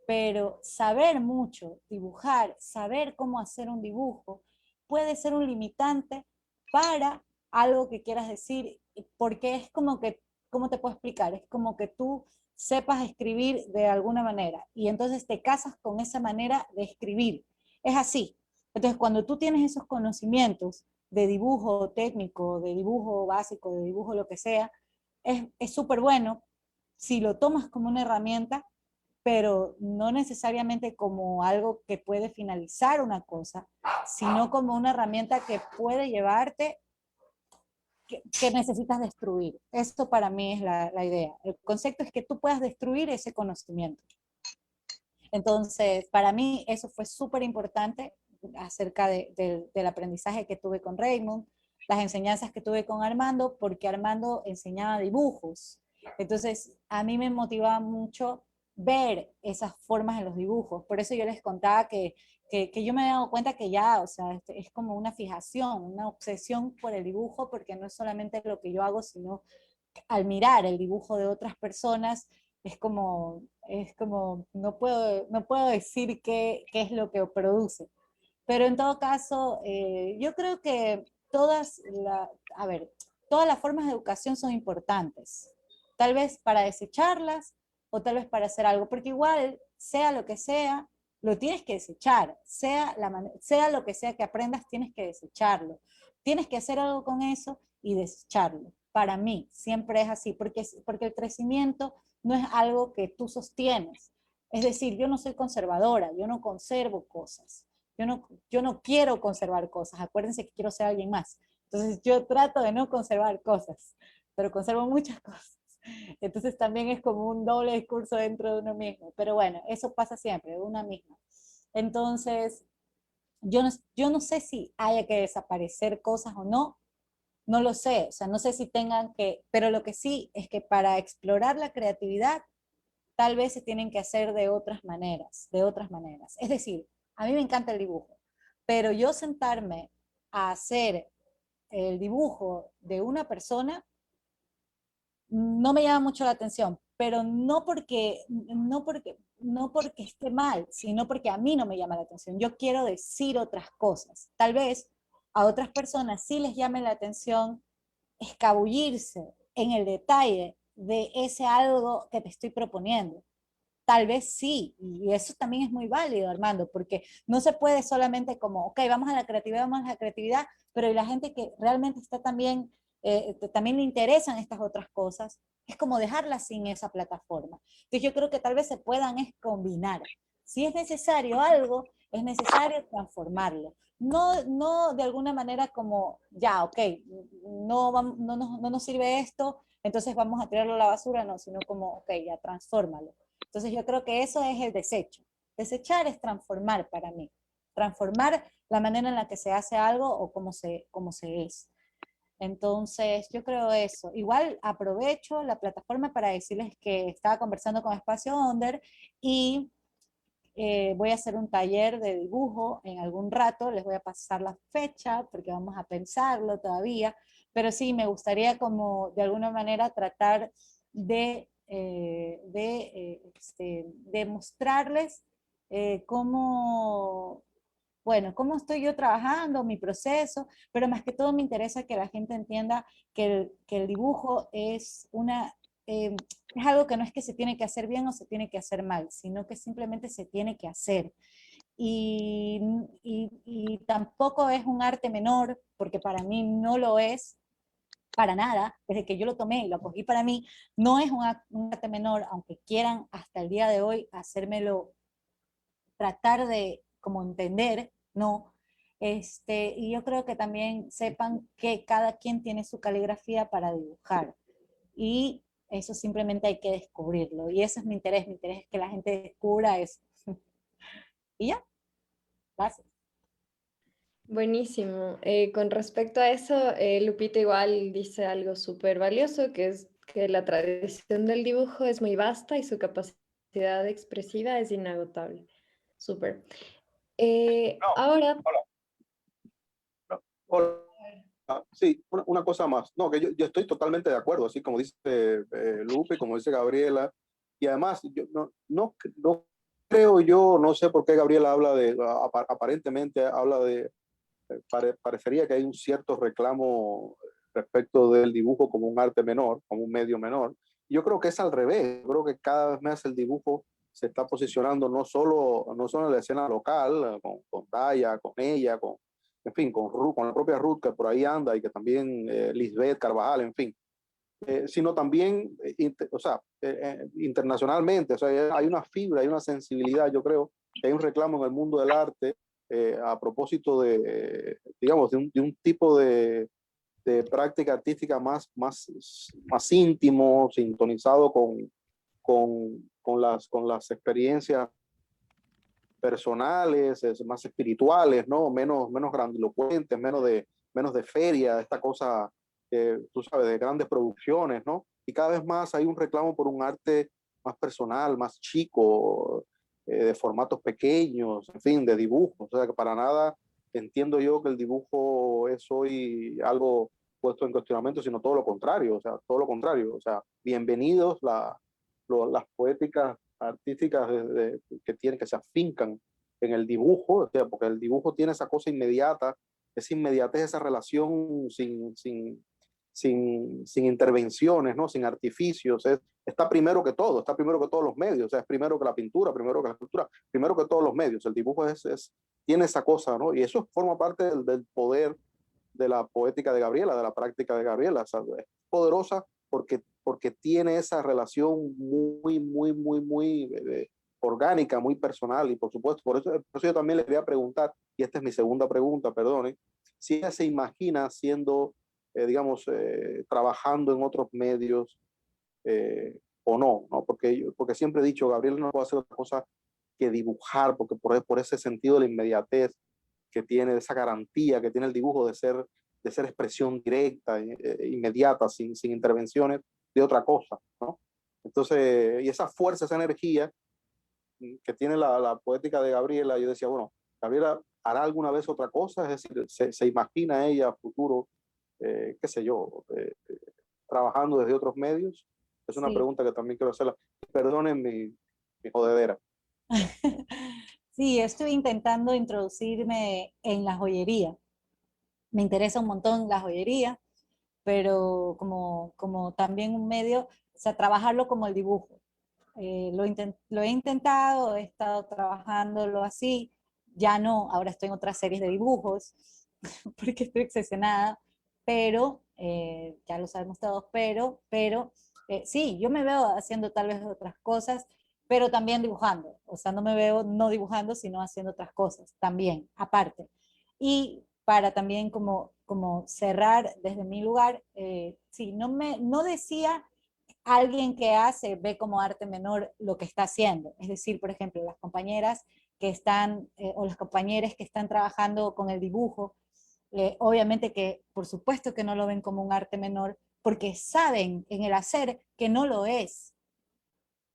pero saber mucho, dibujar, saber cómo hacer un dibujo, puede ser un limitante para algo que quieras decir, porque es como que, ¿cómo te puedo explicar? Es como que tú sepas escribir de alguna manera. Y entonces te casas con esa manera de escribir. Es así. Entonces, cuando tú tienes esos conocimientos de dibujo técnico, de dibujo básico, de dibujo lo que sea, es súper bueno si lo tomas como una herramienta, pero no necesariamente como algo que puede finalizar una cosa, sino como una herramienta que puede llevarte, que necesitas destruir. Esto para mí es la idea. El concepto es que tú puedas destruir ese conocimiento. Entonces, para mí eso fue súper importante acerca del aprendizaje que tuve con Raymond, las enseñanzas que tuve con Armando, porque Armando enseñaba dibujos. Entonces, a mí me motivaba mucho ver esas formas en los dibujos. Por eso yo les contaba que yo me he dado cuenta que ya, o sea, es como una fijación, una obsesión por el dibujo, porque no es solamente lo que yo hago, sino al mirar el dibujo de otras personas, no puedo decir qué es lo que produce. Pero en todo caso, yo creo que a ver, todas las formas de educación son importantes. Tal vez para desecharlas o tal vez para hacer algo, porque igual, sea lo que sea, lo tienes que desechar. Sea lo que sea que aprendas, tienes que desecharlo. Tienes que hacer algo con eso y desecharlo. Para mí, siempre es así, porque el crecimiento no es algo que tú sostienes. Es decir, yo no soy conservadora, yo no conservo cosas. Yo no quiero conservar cosas, acuérdense que quiero ser alguien más. Entonces yo trato de no conservar cosas, pero conservo muchas cosas. Entonces también es como un doble discurso dentro de uno mismo. Pero bueno, eso pasa siempre, de una misma. Entonces, yo no sé si haya que desaparecer cosas o no, no lo sé, o sea, no sé si tengan que, pero lo que sí es que para explorar la creatividad, tal vez se tienen que hacer de otras maneras, de otras maneras. Es decir, a mí me encanta el dibujo, pero yo sentarme a hacer el dibujo de una persona no me llama mucho la atención, pero no porque esté mal, sino porque a mí no me llama la atención. Yo quiero decir otras cosas. Tal vez a otras personas sí les llame la atención escabullirse en el detalle de ese algo que te estoy proponiendo. Tal vez sí, y eso también es muy válido, Armando, porque no se puede solamente como, ok, vamos a la creatividad, pero y la gente que realmente está también, también le interesan estas otras cosas, es como dejarla sin esa plataforma. Entonces yo creo que tal vez se puedan es combinar. Si es necesario algo, es necesario transformarlo. No de alguna manera como, ya, ok, no nos sirve esto, entonces vamos a tirarlo a la basura, no, sino como, ok, ya transfórmalo. Entonces yo creo que eso es el desecho. Desechar es transformar para mí. Transformar la manera en la que se hace algo o cómo se es. Entonces yo creo eso. Igual aprovecho la plataforma para decirles que estaba conversando con Espacio Onder y voy a hacer un taller de dibujo en algún rato. Les voy a pasar la fecha porque vamos a pensarlo todavía. Pero sí, me gustaría como de alguna manera tratar de mostrarles cómo estoy yo trabajando, mi proceso, pero más que todo me interesa que la gente entienda que el dibujo es algo que no es que se tiene que hacer bien o se tiene que hacer mal, sino que simplemente se tiene que hacer. Y tampoco es un arte menor, porque para mí no lo es, para nada, desde que yo lo tomé y lo cogí para mí, no es un arte menor, aunque quieran hasta el día de hoy hacérmelo, tratar de como entender, no. Y yo creo que también sepan que cada quien tiene su caligrafía para dibujar. Y eso simplemente hay que descubrirlo. Y ese es mi interés es que la gente descubra eso. Y ya, gracias. Buenísimo. Con respecto a eso, Lupita igual dice algo súper valioso, que es que la tradición del dibujo es muy vasta y su capacidad expresiva es inagotable. Súper. No, Ahora, hola. No, hola. Sí, una cosa más. No, que yo estoy totalmente de acuerdo, así como dice Lupe, como dice Gabriela. Y además, yo no creo yo, no sé por qué Gabriela habla aparentemente habla parecería que hay un cierto reclamo respecto del dibujo como un arte menor, como un medio menor. Yo creo que es al revés. Yo creo que cada vez más el dibujo se está posicionando no solo en la escena local, con Daya, con ella, en fin, con Ruth, con la propia Ruth que por ahí anda y que también Lisbeth Carvajal, en fin, sino también, o sea, internacionalmente. O sea, hay una fibra, hay una sensibilidad, yo creo, que hay un reclamo en el mundo del arte a propósito de, digamos, de un tipo de práctica artística más íntimo, sintonizado con las experiencias personales, más espirituales, ¿no? Menos grandilocuentes, menos de feria, esta cosa, tú sabes, de grandes producciones, ¿no? Y cada vez más hay un reclamo por un arte más personal, más chico, de formatos pequeños, en fin, de dibujos. O sea, que para nada entiendo yo que el dibujo es hoy algo puesto en cuestionamiento, sino todo lo contrario, o sea, todo lo contrario. O sea, bienvenidos las poéticas artísticas que se afincan en el dibujo, o sea, porque el dibujo tiene esa cosa inmediata, esa inmediatez, esa relación sin intervenciones, ¿no? Sin artificios. Está primero que todo, está primero que todos los medios, o sea, es primero que la pintura, primero que la escultura, primero que todos los medios. El dibujo tiene esa cosa, ¿no? Y eso forma parte del poder de la poética de Gabriela, de la práctica de Gabriela. O sea, es poderosa porque tiene esa relación muy orgánica, muy personal. Y por supuesto, por eso yo también le voy a preguntar, y esta es mi segunda pregunta, perdone, si ella se imagina siendo, digamos, trabajando en otros medios o no, ¿no? Porque siempre he dicho, Gabriela no puede hacer otra cosa que dibujar, porque por ese sentido de la inmediatez que tiene, de esa garantía que tiene el dibujo de ser expresión directa, inmediata, sin intervenciones de otra cosa, ¿no? Entonces, y esa fuerza, esa energía que tiene la poética de Gabriela, yo decía, bueno, Gabriela hará alguna vez otra cosa, es decir, se imagina ella a futuro, qué sé yo, trabajando desde otros medios. Es una Sí. pregunta que también quiero hacerla. Perdonen mi jodedera. Sí, estoy intentando introducirme en la joyería. Me interesa un montón la joyería, pero como también un medio, o sea, trabajarlo como el dibujo. Lo he intentado, he estado trabajándolo así, ya no, ahora estoy en otras series de dibujos, porque estoy obsesionada, pero, ya lo sabemos todos, pero sí, yo me veo haciendo tal vez otras cosas, pero también dibujando, o sea, no me veo no dibujando, sino haciendo otras cosas también, aparte. Y para también como cerrar desde mi lugar, sí, no decía alguien que hace, ve como arte menor lo que está haciendo. Es decir, por ejemplo, las compañeras que están, o los compañeros que están trabajando con el dibujo, obviamente que por supuesto que no lo ven como un arte menor, porque saben en el hacer que no lo es.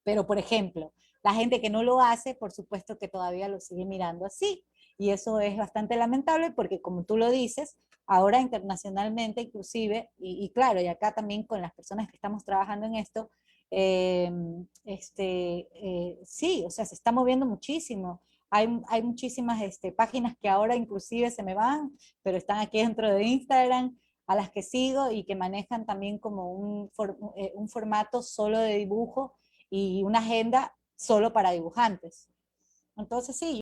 Pero, por ejemplo, la gente que no lo hace, por supuesto que todavía lo sigue mirando así. Y eso es bastante lamentable porque, como tú lo dices, ahora internacionalmente inclusive, y claro, y acá también con las personas que estamos trabajando en esto, sí, o sea, se está moviendo muchísimo. Hay muchísimas páginas que ahora inclusive se me van, pero están aquí dentro de Instagram, a las que sigo y que manejan también como un formato solo de dibujo y una agenda solo para dibujantes. Entonces sí,